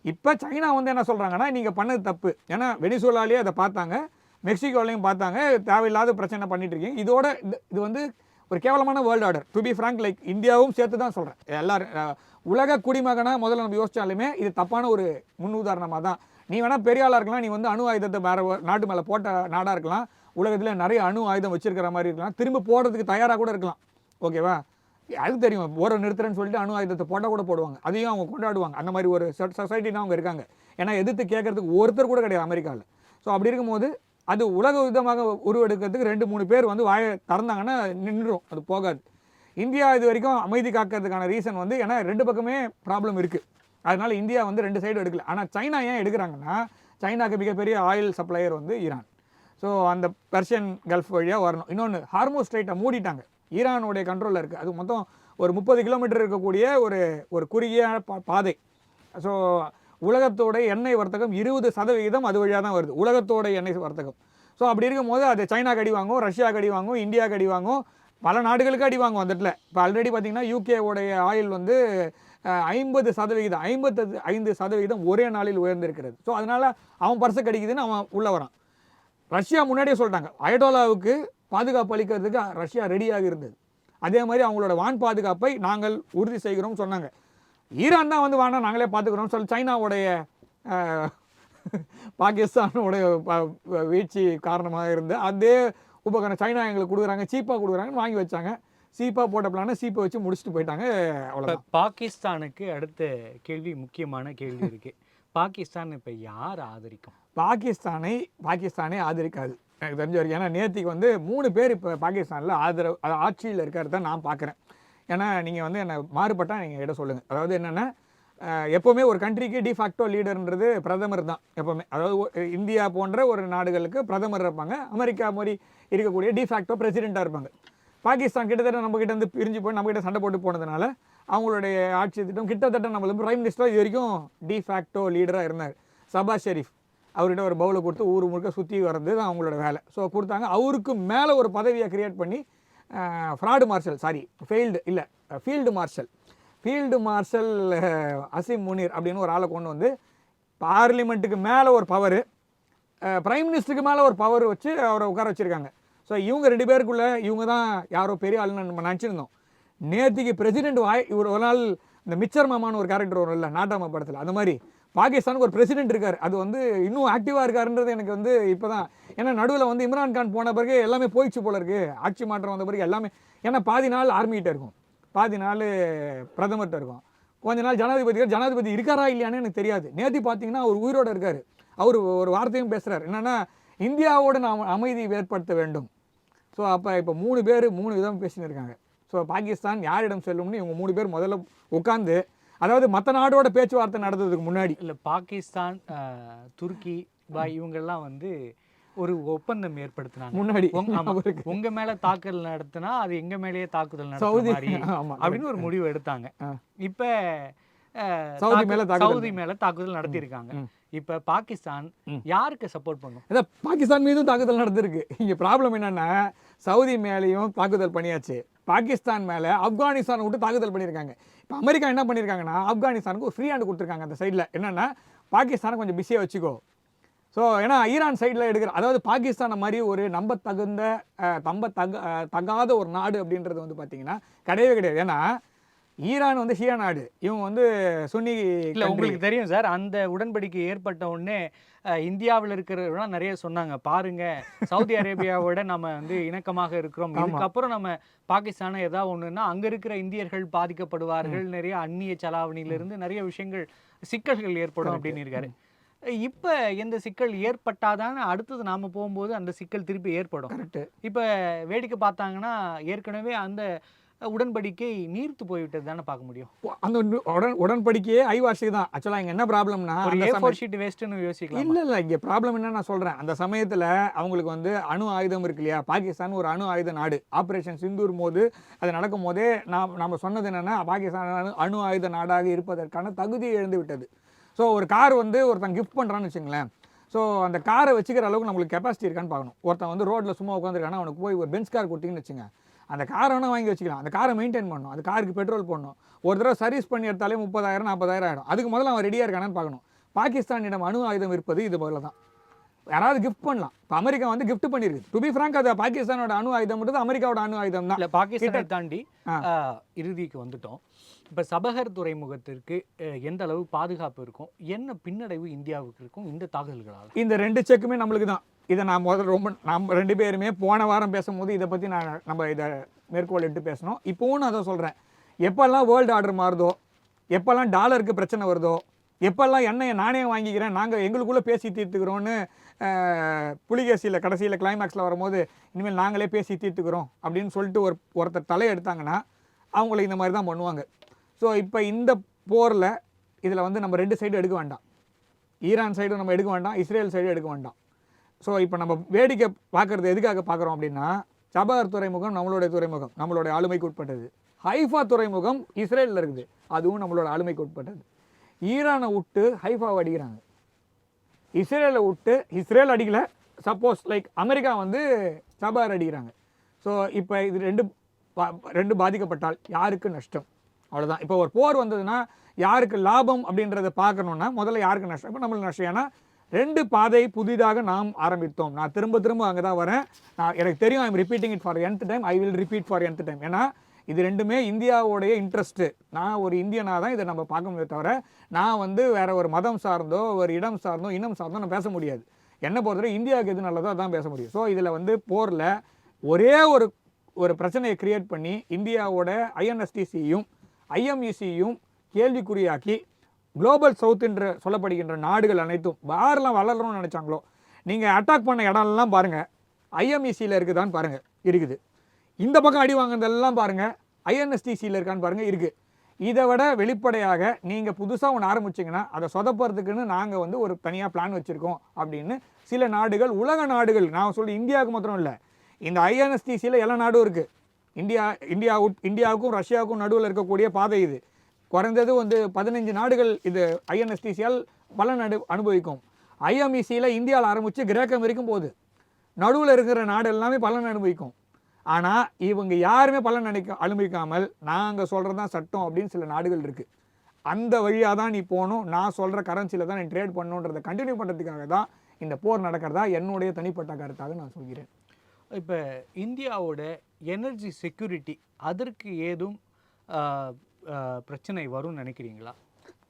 [SPEAKER 3] இப்போ சைனா வந்து என்ன சொல்கிறாங்கன்னா நீங்கள் பண்ணது தப்பு. ஏன்னா வெனிசுலாலேயே அதை பார்த்தாங்க, மெக்சிகோலையும் பார்த்தாங்க, தேவையில்லாத பிரச்சனை பண்ணிட்டு இருக்கீங்க. இதோட இது வந்து ஒரு கேவலமான world order. To be frank, like இந்தியாவும் சேர்த்து தான் சொல்கிறேன். எல்லாரும் உலக குடிமகனாக முதல்ல நம்ம யோசிச்சாலுமே இது தப்பான ஒரு முன்னுதாரணமாக தான். நீ வேணால் பெரிய ஆளாக இருக்கலாம், நீ வந்து அணு ஆயுதத்தை வேறு நாட்டு மேலே போட்ட நாடாக இருக்கலாம், உலகத்தில் நிறைய அணு ஆயுதம் வச்சிருக்கிற மாதிரி இருக்கலாம், திரும்ப போடுறதுக்கு தயாராக கூட இருக்கலாம். ஓகேவா? அது தெரியும், போரை நிறுத்துறேன்னு சொல்லிட்டு அணு ஆயுதத்தை போட்டால் கூட போடுவாங்க. அதையும் அவங்க கொண்டாடுவாங்க. அந்த மாதிரி ஒரு சொசைட்டினா அவங்க இருக்காங்க. ஏன்னா எதிர்த்து கேட்கறதுக்கு ஒருத்தர் கூட கிடையாது அமெரிக்காவில். ஸோ அப்படி இருக்கும்போது அது உலக யுத்தமாக உருவெடுக்கிறதுக்கு 2-3 பேர் வந்து வாயை திறந்தாங்கன்னா நின்றுடும், அது போகாது. இந்தியா இது வரைக்கும் அமைதி காக்கிறதுக்கான ரீசன் வந்து ஏன்னா 2 பக்கமே ப்ராப்ளம் இருக்குது. அதனால் இந்தியா வந்து 2 சைடு எடுக்கல. ஆனால் சைனா ஏன் எடுக்கிறாங்கன்னா சைனாக்கு மிகப்பெரிய ஆயில் சப்ளையர் வந்து ஈரான். ஸோ அந்த பெர்ஷியன் கல்ஃப் வழியாக வரணும். இன்னொன்று ஹார்மோஸ் ஸ்ட்ரைட்டை மூடிட்டாங்க, ஈரானுடைய கண்ட்ரோலில் இருக்குது. அது மொத்தம் ஒரு 30 கிலோமீட்டர் இருக்கக்கூடிய ஒரு குறுகிய பாதை. ஸோ உலகத்தோட எண்ணெய் வர்த்தகம் 20% அது வழியாக தான் வருது, உலகத்தோட எண்ணெய் வர்த்தகம். ஸோ அப்படி இருக்கும்போது அது சைனாக்கு அடி வாங்கும், ரஷ்யாவுக்கு அடி வாங்கும், இந்தியாவுக்கு அடி வாங்கும், பல நாடுகளுக்கு அடி வாங்கும் அந்த இடத்துல. இப்போ ஆல்ரெடி பார்த்தீங்கன்னா யூகேவோடைய ஆயில் வந்து 50%, 55% ஒரே நாளில் உயர்ந்திருக்கிறது. ஸோ அதனால் அவன் பர்ஸை கடிக்குதுன்னு அவன் உள்ளே வரான். ரஷ்யா முன்னாடியே சொல்லிட்டாங்க, அயடோலாவுக்கு பாதுகாப்பு அளிக்கிறதுக்கு ரஷ்யா ரெடியாக இருந்தது. அதே மாதிரி அவங்களோட வான் பாதுகாப்பை நாங்கள் உறுதி செய்கிறோம்னு சொன்னாங்க. ஈரான் தான் வந்து வேணாம் நாங்களே பார்த்துக்கிறோம் சொல்லி சைனாவுடைய பாகிஸ்தானுடைய வீழ்ச்சி காரணமாக இருந்து அதே உபகரணம் சைனா எங்களுக்கு கொடுக்குறாங்க, சீப்பாக கொடுக்குறாங்கன்னு வாங்கி வச்சாங்க. சீப்பாக போட்ட பிளான சீப்பை வச்சு முடிச்சுட்டு போயிட்டாங்க. அவ்வளோதான்.
[SPEAKER 2] பாகிஸ்தானுக்கு அடுத்த கேள்வி, முக்கியமான கேள்வி இருக்குது. பாகிஸ்தான் இப்போ யார் ஆதரிக்கும்?
[SPEAKER 3] பாகிஸ்தானே ஆதரிக்காது எனக்கு தெரிஞ்ச வரைக்கும். ஏன்னா நேற்றுக்கு வந்து 3 பேர் இப்போ பாகிஸ்தானில் ஆட்சியில் இருக்கிறத நான் பார்க்குறேன். ஏன்னா நீங்கள் வந்து என்னை மாறுபட்டால் நீங்கள் இட சொல்லுங்கள். அதாவது என்னென்னா எப்போவுமே ஒரு கண்ட்ரிக்கு டிஃபாக்டோ லீடர்ன்றது பிரதமர் தான் எப்போவுமே. அதாவது இந்தியா போன்ற ஒரு நாடுகளுக்கு பிரதமர் இருப்பாங்க, அமெரிக்கா மாதிரி இருக்கக்கூடிய டிஃபாக்டோ பிரசிடெண்ட்டாக இருப்பாங்க. பாகிஸ்தான் கிட்டத்தட்ட நம்மக்கிட்ட வந்து பிரிஞ்சு போய் நம்மக்கிட்ட சண்டை போட்டு போனதுனால அவங்களுடைய ஆட்சி திட்டம் கிட்டத்தட்ட நம்மளுக்கு பிரைம் மினிஸ்டர் இது வரைக்கும் டிஃபாக்டோ லீடராக இருந்தார் சபாஸ் ஷெரீஃப். அவர்கிட்ட ஒரு பவுலை கொடுத்து ஊர் முழுக்க சுற்றி வர்றது தான் அவங்களோட வேலை. ஸோ கொடுத்தாங்க. அவருக்கு மேலே ஒரு பதவியை க்ரியேட் பண்ணி ஃபீல்டு மார்ஷல் அசிம் முனீர் அப்படின்னு ஒரு ஆளை கொண்டு வந்து பார்லிமெண்ட்டுக்கு மேலே ஒரு பவர், பிரைம் மினிஸ்டருக்கு மேலே ஒரு பவர் வச்சு அவரை உட்கார வச்சுருக்காங்க. ஸோ இவங்க 2 பேருக்குள்ளே இவங்க தான் யாரோ பெரிய ஆளுன்னு நம்ம நினச்சிருந்தோம். நேற்றுக்கு பிரசிடென்ட் இவர் ஒரு நாள் இந்த மிச்சர் மாமான்னு ஒரு கேரக்டர் வரும் இல்லை நாட்டாம படத்தில், அந்த மாதிரி பாகிஸ்தானுக்கு ஒரு பிரசிடென்ட் இருக்கார். அது வந்து இன்னும் ஆக்டிவாக இருக்காருன்றது எனக்கு வந்து இப்போ தான். ஏன்னா நடுவில் வந்து இம்ரான்கான் போன பிறகு எல்லாமே போயிடுச்சு போல இருக்குது, ஆட்சி மாற்றம் வந்த பிறகு எல்லாமே. ஏன்னா பாதி நாள் ஆர்மிகிட்ட இருக்கும், பாதி நாள் பிரதமர்கிட்ட இருக்கும், கொஞ்ச நாள் ஜனாதிபதி இருக்காரா இல்லையான்னு எனக்கு தெரியாது. நேற்று பார்த்தீங்கன்னா அவர் உயிரோடு இருக்கார். அவர் ஒரு வார்த்தையும் பேசுகிறார், என்னென்னா இந்தியாவோடு நாம் அமைதி ஏற்படுத்த வேண்டும். ஸோ அப்போ இப்போ 3 பேர் 3 விதம் பேசின்னு இருக்காங்க. ஸோ பாகிஸ்தான் யாரிடம் செல்லும்னு இவங்க 3 பேர் முதல்ல உட்காந்து, அதாவது மற்ற நாடோட பேச்சுவார்த்தை நடந்ததுக்கு முன்னாடி
[SPEAKER 2] இல்லை பாகிஸ்தான், துருக்கி இவங்கெல்லாம் வந்து ஒரு ஒப்பந்தம் ஏற்படுத்தினாங்க முன்னாடி. உங்க மேல தாக்குதல் நடத்தினா அது எங்க மேலேயே தாக்குதல் நடத்துற மாதிரி அப்படின்னு ஒரு முடிவு எடுத்தாங்க. இப்ப சவுதி மேல தாக்குதல் நடத்தியிருக்காங்க. இப்ப பாகிஸ்தான் யாருக்கு சப்போர்ட் பண்ணும்?
[SPEAKER 3] அதான் பாகிஸ்தான் மீதும் தாக்குதல் நடந்திருக்கு. இங்க ப்ராப்ளம் என்னன்னா சவுதி மேலேயும் தாக்குதல் பண்ணியாச்சு, பாகிஸ்தான் மேலே ஆப்கானிஸ்தான் விட்டு தாக்குதல் பண்ணியிருக்காங்க. இப்போ அமெரிக்கா என்ன பண்ணியிருக்காங்கன்னா ஆப்கானிஸ்தானுக்கு ஒரு ஃப்ரீ ஹேண்ட் கொடுத்துருக்காங்க. அந்த சைடில் என்னென்னா பாகிஸ்தானை கொஞ்சம் பிஸியாக வச்சுக்கோ. ஸோ ஏன்னா ஈரான் சைடில் எடுக்கிற, அதாவது பாகிஸ்தானை மாதிரி ஒரு தகாத ஒரு நாடு அப்படின்றது வந்து பார்த்திங்கன்னா கிடையவே கிடையாது. ஏன்னா ஈரான் வந்து ஷியா நாடு, இவங்க வந்து சுன்னி.
[SPEAKER 2] இல்ல உங்களுக்கு தெரியும் சார், அந்த உடன்படிக்கை ஏற்பட்ட உடனே இந்தியாவில் இருக்கிறவங்க நிறைய சொன்னாங்க, பாருங்க சவுதி அரேபியாவோட நம்ம வந்து இணக்கமாக இருக்கிறோம், இதுக்கப்புறம் நம்ம பாகிஸ்தானை ஏதாவது ஒண்ணுன்னா அங்க இருக்கிற இந்தியர்கள் பாதிக்கப்படுவார்கள், நிறைய அந்நிய செலாவணியிலிருந்து நிறைய விஷயங்கள் சிக்கல்கள் ஏற்படும் அப்படின்னு இருக்காரு. இப்ப எந்த சிக்கல் ஏற்பட்டாதானே அடுத்தது நாம போகும்போது அந்த சிக்கல் திருப்பி ஏற்படும்.
[SPEAKER 3] கரெக்ட்.
[SPEAKER 2] இப்ப வேடிக்கை பார்த்தாங்கன்னா ஏற்கனவே அந்த உடன்படிக்கை நீர்த்து போய்விட்டது தானே பார்க்க முடியும்.
[SPEAKER 3] அந்த உடன்படிக்கையே ஐவாசி தான். ஆக்சுவலாக இங்கே என்ன ப்ராப்ளம்னா,
[SPEAKER 2] A4 ஷீட் வேஸ்ட்னு யோசிக்கலாம்.
[SPEAKER 3] இல்லை இங்கே ப்ராப்ளம் என்ன நான் சொல்கிறேன், அந்த சமயத்தில் அவங்களுக்கு வந்து அணு ஆயுதம் இருக்கு இல்லையா, பாகிஸ்தான் ஒரு அணு ஆயுத நாடு. ஆப்ரேஷன் சிந்தூர் போது அது நடக்கும் போதே நம்ம சொன்னது என்னென்னா, பாகிஸ்தான் அணு ஆயுத நாடாக இருப்பதற்கான தகுதியை இழந்து விட்டது. ஸோ ஒரு கார் வந்து ஒருத்தன் கிஃப்ட் பண்ணுறான்னு வச்சுங்களேன், ஸோ அந்த காரை வச்சுக்கிற அளவுக்கு நம்மளுக்கு கெப்பாசிட்டி இருக்கான்னு பார்க்கணும். ஒருத்தன் வந்து ரோட்டில் சும்மா உட்காந்துருக்கானா அவனுக்கு போய் ஒரு பென்ஸ் கார் கொடுத்தீங்கன்னு வச்சுங்க, அந்த காரை வேணால் வாங்கி வச்சுக்கலாம், அந்த காரை மெயின்டைன் பண்ணணும், அந்த காருக்கு பெட்ரோல் போடணும், ஒரு தடவை சர்வீஸ் பண்ணி எடுத்தாலே 30,000 40,000 ஆகிடும். அதுக்கு முதல்ல அவன் ரெடியாக இருக்கானு பார்க்கணும். பாகிஸ்தானிடம் அணு ஆயுதம் இருப்பது இது போல தான். யாராவது கிஃப்ட் பண்ணலாம். இப்போ அமெரிக்கா வந்து கிஃப்ட் பண்ணியிருக்கு. டு பி ஃப்ராங்க், அது பாகிஸ்தானோட அணு ஆயுதம் அமெரிக்காவோட அணு ஆயுதம் தான்.
[SPEAKER 2] இல்லை, பாகிஸ்தானை தாண்டி இறுதிக்கு வந்துட்டோம். இப்போ சபஹர் துறைமுகத்திற்கு எந்த அளவு பாதுகாப்பு இருக்கும், என்ன பின்னடைவு இந்தியாவுக்கு இருக்கும் இந்த தாக்குதல்களால்?
[SPEAKER 3] இந்த 2 செக்குமே நம்மளுக்கு தான். இதை நான் முதல்ல நம்ம 2 பேருமே போன வாரம் பேசும்போது இதை பற்றி நம்ம இதை மேற்கோள் எடுத்து பேசணும். இப்போவும் நான் அதை சொல்கிறேன், எப்போல்லாம் வேர்ல்டு ஆர்டர் மாறுதோ, எப்போல்லாம் டாலருக்கு பிரச்சனை வருதோ, எப்போல்லாம் எண்ணெயை நாணயம் வாங்கிக்கிறேன், நாங்கள் எங்களுக்குள்ளே பேசி தீர்த்துக்கிறோன்னு புலிகேசியில் கடைசியில் கிளைமேக்ஸில் வரும்போது இனிமேல் நாங்களே பேசி தீர்த்துக்கிறோம் அப்படின்னு சொல்லிட்டு ஒருத்தர் தலை எடுத்தாங்கன்னா அவங்கள இந்த மாதிரி தான் பண்ணுவாங்க. ஸோ இப்போ இந்த போரில் இதில் வந்து நம்ம 2 சைடு எடுக்க வேண்டாம். ஈரான் சைடும் நம்ம எடுக்க வேண்டாம், இஸ்ரேல் சைடும் எடுக்க வேண்டாம். ஸோ இப்போ நம்ம வேடிக்கை பார்க்குறது எதுக்காக பார்க்குறோம் அப்படின்னா, சபஹர் துறைமுகம் நம்மளுடைய துறைமுகம், நம்மளுடைய ஆளுமைக்கு உட்பட்டது. ஹைஃபா துறைமுகம் இஸ்ரேலில் இருக்குது, அதுவும் நம்மளோட ஆளுமைக்கு உட்பட்டது. ஈரானை விட்டு ஹைஃபாவை அடிக்கிறாங்க, இஸ்ரேலை விட்டு இஸ்ரேல் அடிக்கலை, சப்போஸ் லைக் அமெரிக்கா வந்து சபஹர் அடிக்கிறாங்க. ஸோ இப்போ இது ரெண்டு பாதிக்கப்பட்டால் யாருக்கு நஷ்டம்? அவ்வளோதான். இப்போ ஒரு போர் வந்ததுன்னா யாருக்கு லாபம் அப்படின்றத பார்க்கணுன்னா முதல்ல யாருக்கு நஷ்டம்? இப்போ நம்மளுக்கு நஷ்டம். ஏன்னா 2 பாதை புதிதாக நாம் ஆரம்பித்தோம். நான் திரும்ப அங்கே தான் வரேன். எனக்கு தெரியும், I am repeating it for nth time, I will repeat for nth time. ஏன்னா இது 2மே இந்தியாவோடைய இன்ட்ரெஸ்ட்டு. நான் ஒரு இந்தியனாக தான் இதை நம்ம பார்க்க முடியும், தவிர நான் வந்து வேற ஒரு மதம் சார்ந்தோ ஒரு இடம் சார்ந்தோ இனம் சார்ந்தோ நான் பேச முடியாது. என்னை பொறுத்தவரை இந்தியாவுக்கு எது நல்லதோ அதான் பேச முடியும். ஸோ இதில் வந்து போரில் ஒரே ஒரு பிரச்சனையை கிரியேட் பண்ணி இந்தியாவோட INSTCயும் IMECயும் கேள்விக்குறியாக்கி குளோபல் சவுத் என்று சொல்லப்படுகின்ற நாடுகள் அனைத்தும் யாரெல்லாம் வளரணும்னு நினச்சாங்களோ, நீங்கள் அட்டாக் பண்ண இடம்லாம் பாருங்கள், IMECயில் இருக்குதான்னு பாருங்கள், இருக்குது. இந்த பக்கம் அடி வாங்கினதெல்லாம் பாருங்கள், INSTCயில் இருக்கான்னு பாருங்கள், இருக்குது. இதை விட வெளிப்படையாக நீங்கள் புதுசாக ஒன்று ஆரம்பிச்சிங்கன்னா அதை சொதப்புறதுக்குன்னு நாங்கள் வந்து ஒரு தனியாக பிளான் வச்சுருக்கோம் அப்படின்னு சில நாடுகள், உலக நாடுகள், நான் சொல்லி இந்தியாவுக்கு மாத்திரம் இல்லை, இந்த INSTCயில் எல்லா நாடும் இருக்குது. இந்தியாவுக்கும் ரஷ்யாவுக்கும் நடுவில் இருக்கக்கூடிய பாதை இது. குறைந்தது வந்து 15 நாடுகள் இது INSTCயால் பலன் அனுபவிக்கும். IMECயில் இந்தியாவில் ஆரம்பித்து கிரேக்கம் வரைக்கும் போகுது. நடுவில் இருக்கிற நாடு எல்லாமே பலன் அனுபவிக்கும். ஆனால் இவங்க யாருமே பலன் அனுபவிக்காமல் நாங்கள் சொல்கிறது தான் சட்டம் அப்படின்னு சில நாடுகள் இருக்குது. அந்த வழியாக தான் நீ போகணும், நான் சொல்கிற கரன்சியில் தான் நீ ட்ரேட் பண்ணணுன்றதை கண்டினியூ பண்ணுறதுக்காக தான் இந்த போர் நடக்கிறதா என்னுடைய தனிப்பட்ட கருத்தாக நான் சொல்கிறேன்.
[SPEAKER 2] இப்போ இந்தியாவோட எனர்ஜி செக்யூரிட்டி அதற்கு ஏதும் பிரச்சனை வரும்னு நினைக்கிறீங்களா?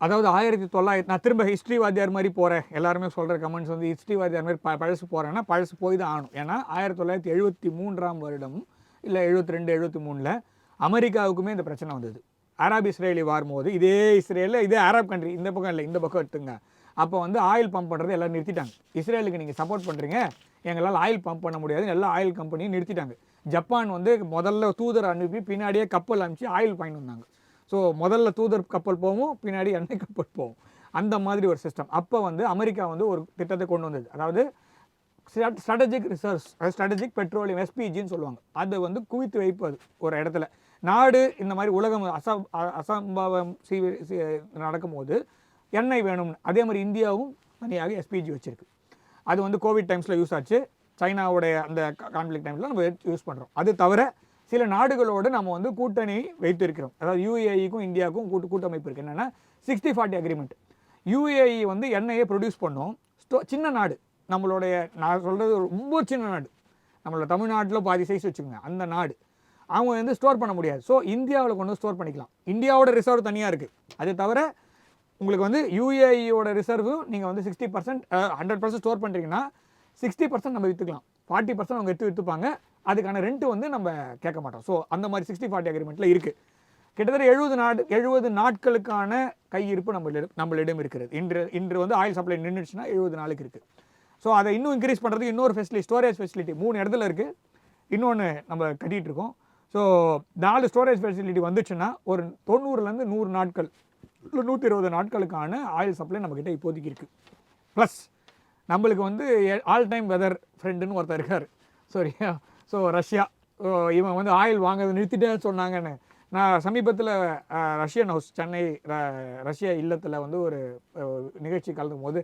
[SPEAKER 3] அதாவது 1900, நான் திரும்ப ஹிஸ்ட்ரி வாத்தியார் மாதிரி போகிறேன், எல்லாருமே சொல்கிற கமெண்ட்ஸ் வந்து ஹிஸ்ட்ரி வாத்தியார் மாதிரி பழசு போகிறேன்னா பழசு போய் தான் ஆகணும். ஏன்னா 1973ஆம் வருடம் இல்லை 72 73ல் அமெரிக்காவுக்குமே இந்த பிரச்சனை வந்தது. அரப் இஸ்ரேலி வார் போது இதே இஸ்ரேலில் இதே அரப் கண்ட்ரி, இந்த பக்கம் இல்லை இந்த பக்கம் எடுத்துங்க, அப்போ வந்து ஆயில் பம்ப் பண்ணுறது எல்லாம் நிறுத்திட்டாங்க. இஸ்ரேலுக்கு நீங்கள் சப்போர்ட் பண்ணுறீங்க, எங்களால் ஆயில் பம்ப் பண்ண முடியாதுன்னு எல்லா ஆயில் கம்பெனியும் நிறுத்திட்டாங்க. ஜப்பான் வந்து முதல்ல தூதர் அனுப்பி பின்னாடியே கப்பல் அனுப்பிச்சு ஆயில் பாயிண்ட் வந்தாங்க. ஸோ முதல்ல தூதர் கப்பல் போகும், பின்னாடி எண்ணெய் கப்பல் போகும், அந்த மாதிரி ஒரு சிஸ்டம். அப்போ வந்து அமெரிக்கா வந்து ஒரு திட்டத்தை கொண்டு வந்தது, அதாவது ஸ்ட்ராட்டஜிக் ரிசர்ச், ஸ்ட்ராட்டஜிக் பெட்ரோலியம், SPGன்னு சொல்லுவாங்க. அதை வந்து குவித்து வைப்பது ஒரு இடத்துல. நாடு இந்த மாதிரி உலகம் அசம்பாவம் நடக்கும்போது எண்ணெய் வேணும்னு, அதே மாதிரி இந்தியாவும் தனியாக SPG வச்சுருக்கு. அது வந்து கோவிட் டைம்ஸில் யூஸ் ஆச்சு, சைனாவுடைய அந்த கான்ஃப்ளிக் டைமில் நம்ம யூஸ் பண்ணுறோம். அது தவிர சில நாடுகளோடு நம்ம வந்து கூட்டணி வைத்திருக்கிறோம். அதாவது UAEக்கும் இந்தியாவுக்கும் கூட்டமைப்பு இருக்குது. என்னென்னா 60-40 அக்ரிமெண்ட். UAE வந்து எண்ணெயை ப்ரொடியூஸ் பண்ணோம், சின்ன நாடு நம்மளுடைய, நான் சொல்கிறது ரொம்ப சின்ன நாடு, நம்மளோட தமிழ்நாட்டில் பாதி சைஸ் வச்சுக்கோங்க அந்த நாடு. அவங்க வந்து ஸ்டோர் பண்ண முடியாது. ஸோ இந்தியாவில் கொண்டு வந்து ஸ்டோர் பண்ணிக்கலாம். இந்தியாவோட ரிசர்வ் தனியாக இருக்குது. அது தவிர உங்களுக்கு வந்து யூஏஇயோட ரிசர்வும் நீங்கள் வந்து 60% 100% ஸ்டோர் பண்ணுறீங்கன்னா 60% நம்ம விற்றுக்கலாம், 40% அவங்க விற்றுப்பாங்க. அதுக்கான ரெண்ட்டு வந்து நம்ம கேட்க மாட்டோம். ஸோ அந்த மாதிரி 60-40 அக்ரிமெண்ட்டில் இருக்குது. கிட்டத்தட்ட 70 நாட்களுக்கான கையிருப்பு நம்மளிடம் இருக்கிறது. இன்று வந்து ஆயில் சப்ளை நின்றுச்சுன்னா 70 நாளுக்கு இருக்குது. ஸோ அதை இன்னும் இன்க்ரீஸ் பண்ணுறதுக்கு இன்னொரு ஸ்டோரேஜ் ஃபெசிலிட்டி 3 இடத்துல இருக்குது. இன்னொன்று நம்ம கட்டிகிட்டு இருக்கோம். ஸோ 4 ஸ்டோரேஜ் ஃபெசிலிட்டி வந்துச்சுன்னா ஒரு 90லேருந்து 100 நாட்கள் இல்லை 120 நாட்களுக்கான ஆயில் சப்ளை நம்மக்கிட்ட இப்போதைக்கு இருக்குது. ப்ளஸ் நம்மளுக்கு வந்து ஆல் டைம் வெதர் ஃப்ரெண்டுன்னு ஒருத்தர் இருக்கார். சரியா? ஸோ ரஷ்யா இவன் வந்து ஆயில் வாங்குறது நிறுத்திட்டேன்னு சொன்னாங்கன்னு நான் சமீபத்தில் ரஷ்யன் ஹவுஸ் சென்னை ரஷ்யா இல்லத்தில் வந்து ஒரு நிகழ்ச்சி கலந்துக்கும் போது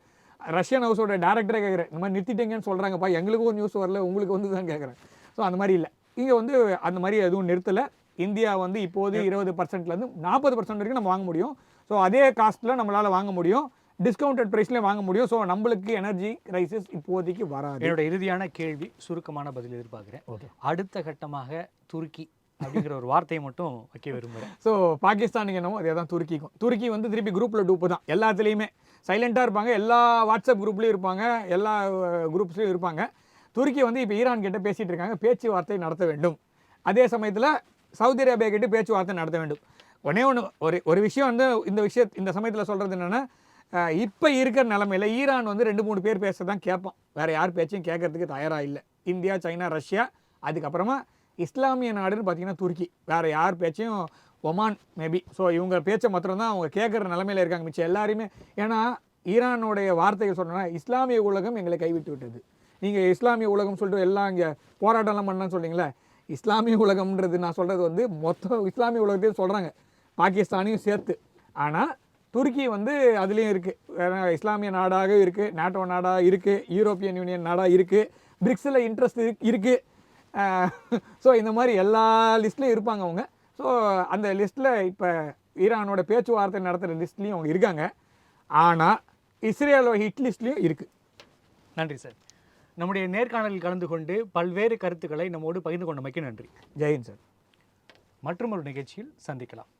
[SPEAKER 3] ரஷ்யன் ஹவுஸோட டேரக்டரே கேட்குறேன், இந்த மாதிரி நிறுத்திட்டீங்கன்னு சொல்கிறாங்கப்பா, எங்களுக்கும் ஒரு நியூஸ் வரல, உங்களுக்கு வந்து தான் கேட்குறேன். ஸோ அந்த மாதிரி இல்லை, இங்கே வந்து அந்த மாதிரி எதுவும் நிறுத்தலை. இந்தியா வந்து இப்போது 20%லேருந்து 40% வரைக்கும் நம்ம வாங்க முடியும். ஸோ அதே காஸ்ட்டில் நம்மளால் வாங்க முடியும், டிஸ்கவுண்டட் ப்ரைஸ்லேயே வாங்க முடியும். ஸோ நம்மளுக்கு எனர்ஜி கிரைசிஸ் இப்போதைக்கு வராது.
[SPEAKER 2] என்னோட இறுதியான கேள்வி, சுருக்கமான பதில் எதிர்பார்க்குறேன்.
[SPEAKER 3] ஓகே,
[SPEAKER 2] அடுத்த கட்டமாக துருக்கி அப்படிங்கிற ஒரு வார்த்தையை மட்டும் வைக்க விரும்புகிறேன்.
[SPEAKER 3] ஸோ பாகிஸ்தானுக்கு என்னமோ அதே தான் துருக்கிக்கும். துருக்கி வந்து திருப்பி குரூப்பில் டூப்பு தான், எல்லாத்துலேயுமே சைலண்ட்டாக இருப்பாங்க, எல்லா வாட்ஸ்அப் குரூப்லேயும் இருப்பாங்க, எல்லா குரூப்ஸ்லையும் இருப்பாங்க. துருக்கி வந்து இப்போ ஈரான் கிட்ட பேசிகிட்டு இருக்காங்க, பேச்சுவார்த்தை நடத்த வேண்டும். அதே சமயத்தில் சவுதி அரேபியா கிட்ட பேச்சுவார்த்தை நடத்த வேண்டும். ஒரு விஷயம் வந்து இந்த சமயத்தில் சொல்கிறது என்னென்னா, இப்போ இருக்கிற நிலமையில் ஈரான் வந்து 2-3 பேர் பேச தான் கேட்பான், வேறு யார் பேச்சையும் கேட்கறதுக்கு தயாராக இல்லை. இந்தியா, சைனா, ரஷ்யா, அதுக்கப்புறமா இஸ்லாமிய நாடுன்னு பார்த்தீங்கன்னா துருக்கி, வேறு யார் பேச்சையும், ஒமான் மேபி. ஸோ இவங்க பேச்சை மாத்திரம்தான் அவங்க கேட்குற நிலமையில் இருக்காங்க. மிச்சம் எல்லாருமே, ஏன்னா ஈரானுடைய வார்த்தைகள் சொன்னோன்னா இஸ்லாமிய உலகம் எங்களை கைவிட்டு விட்டது. நீங்கள் இஸ்லாமிய உலகம் சொல்லிட்டு எல்லாம் இங்கே போராட்டம்லாம் பண்ணான்னு சொல்கிறீங்களே, இஸ்லாமிய உலகம்ன்றது நான் சொல்கிறது வந்து மொத்தம் இஸ்லாமிய உலகத்தையும் சொல்கிறாங்க, பாகிஸ்தானையும் சேர்த்து. ஆனால் துருக்கி வந்து அதுலேயும் இருக்குது, இஸ்லாமிய நாடாக இருக்குது, நாட்டோ நாடாக இருக்குது, யூரோப்பியன் யூனியன் நாடாக இருக்குது, பிரிக்ஸில் இன்ட்ரெஸ்ட் இருக்குது. ஸோ இந்த மாதிரி எல்லா லிஸ்ட்லேயும் இருப்பாங்க அவங்க. ஸோ அந்த லிஸ்ட்டில் இப்போ ஈரானோட பேச்சுவார்த்தை நடத்துகிற லிஸ்ட்லேயும் அவங்க இருக்காங்க. ஆனால் இஸ்ரேலோட ஹிட் லிஸ்ட்லேயும் இருக்குது.
[SPEAKER 2] நன்றி சார். நம்முடைய நேர்காணலில் கலந்து கொண்டு பல்வேறு கருத்துக்களை நம்மோடு பகிர்ந்து கொண்டமைக்கு நன்றி.
[SPEAKER 3] ஜெயின் சார்.
[SPEAKER 2] மற்றும் ஒரு நிகழ்ச்சியில் சந்திக்கலாம்.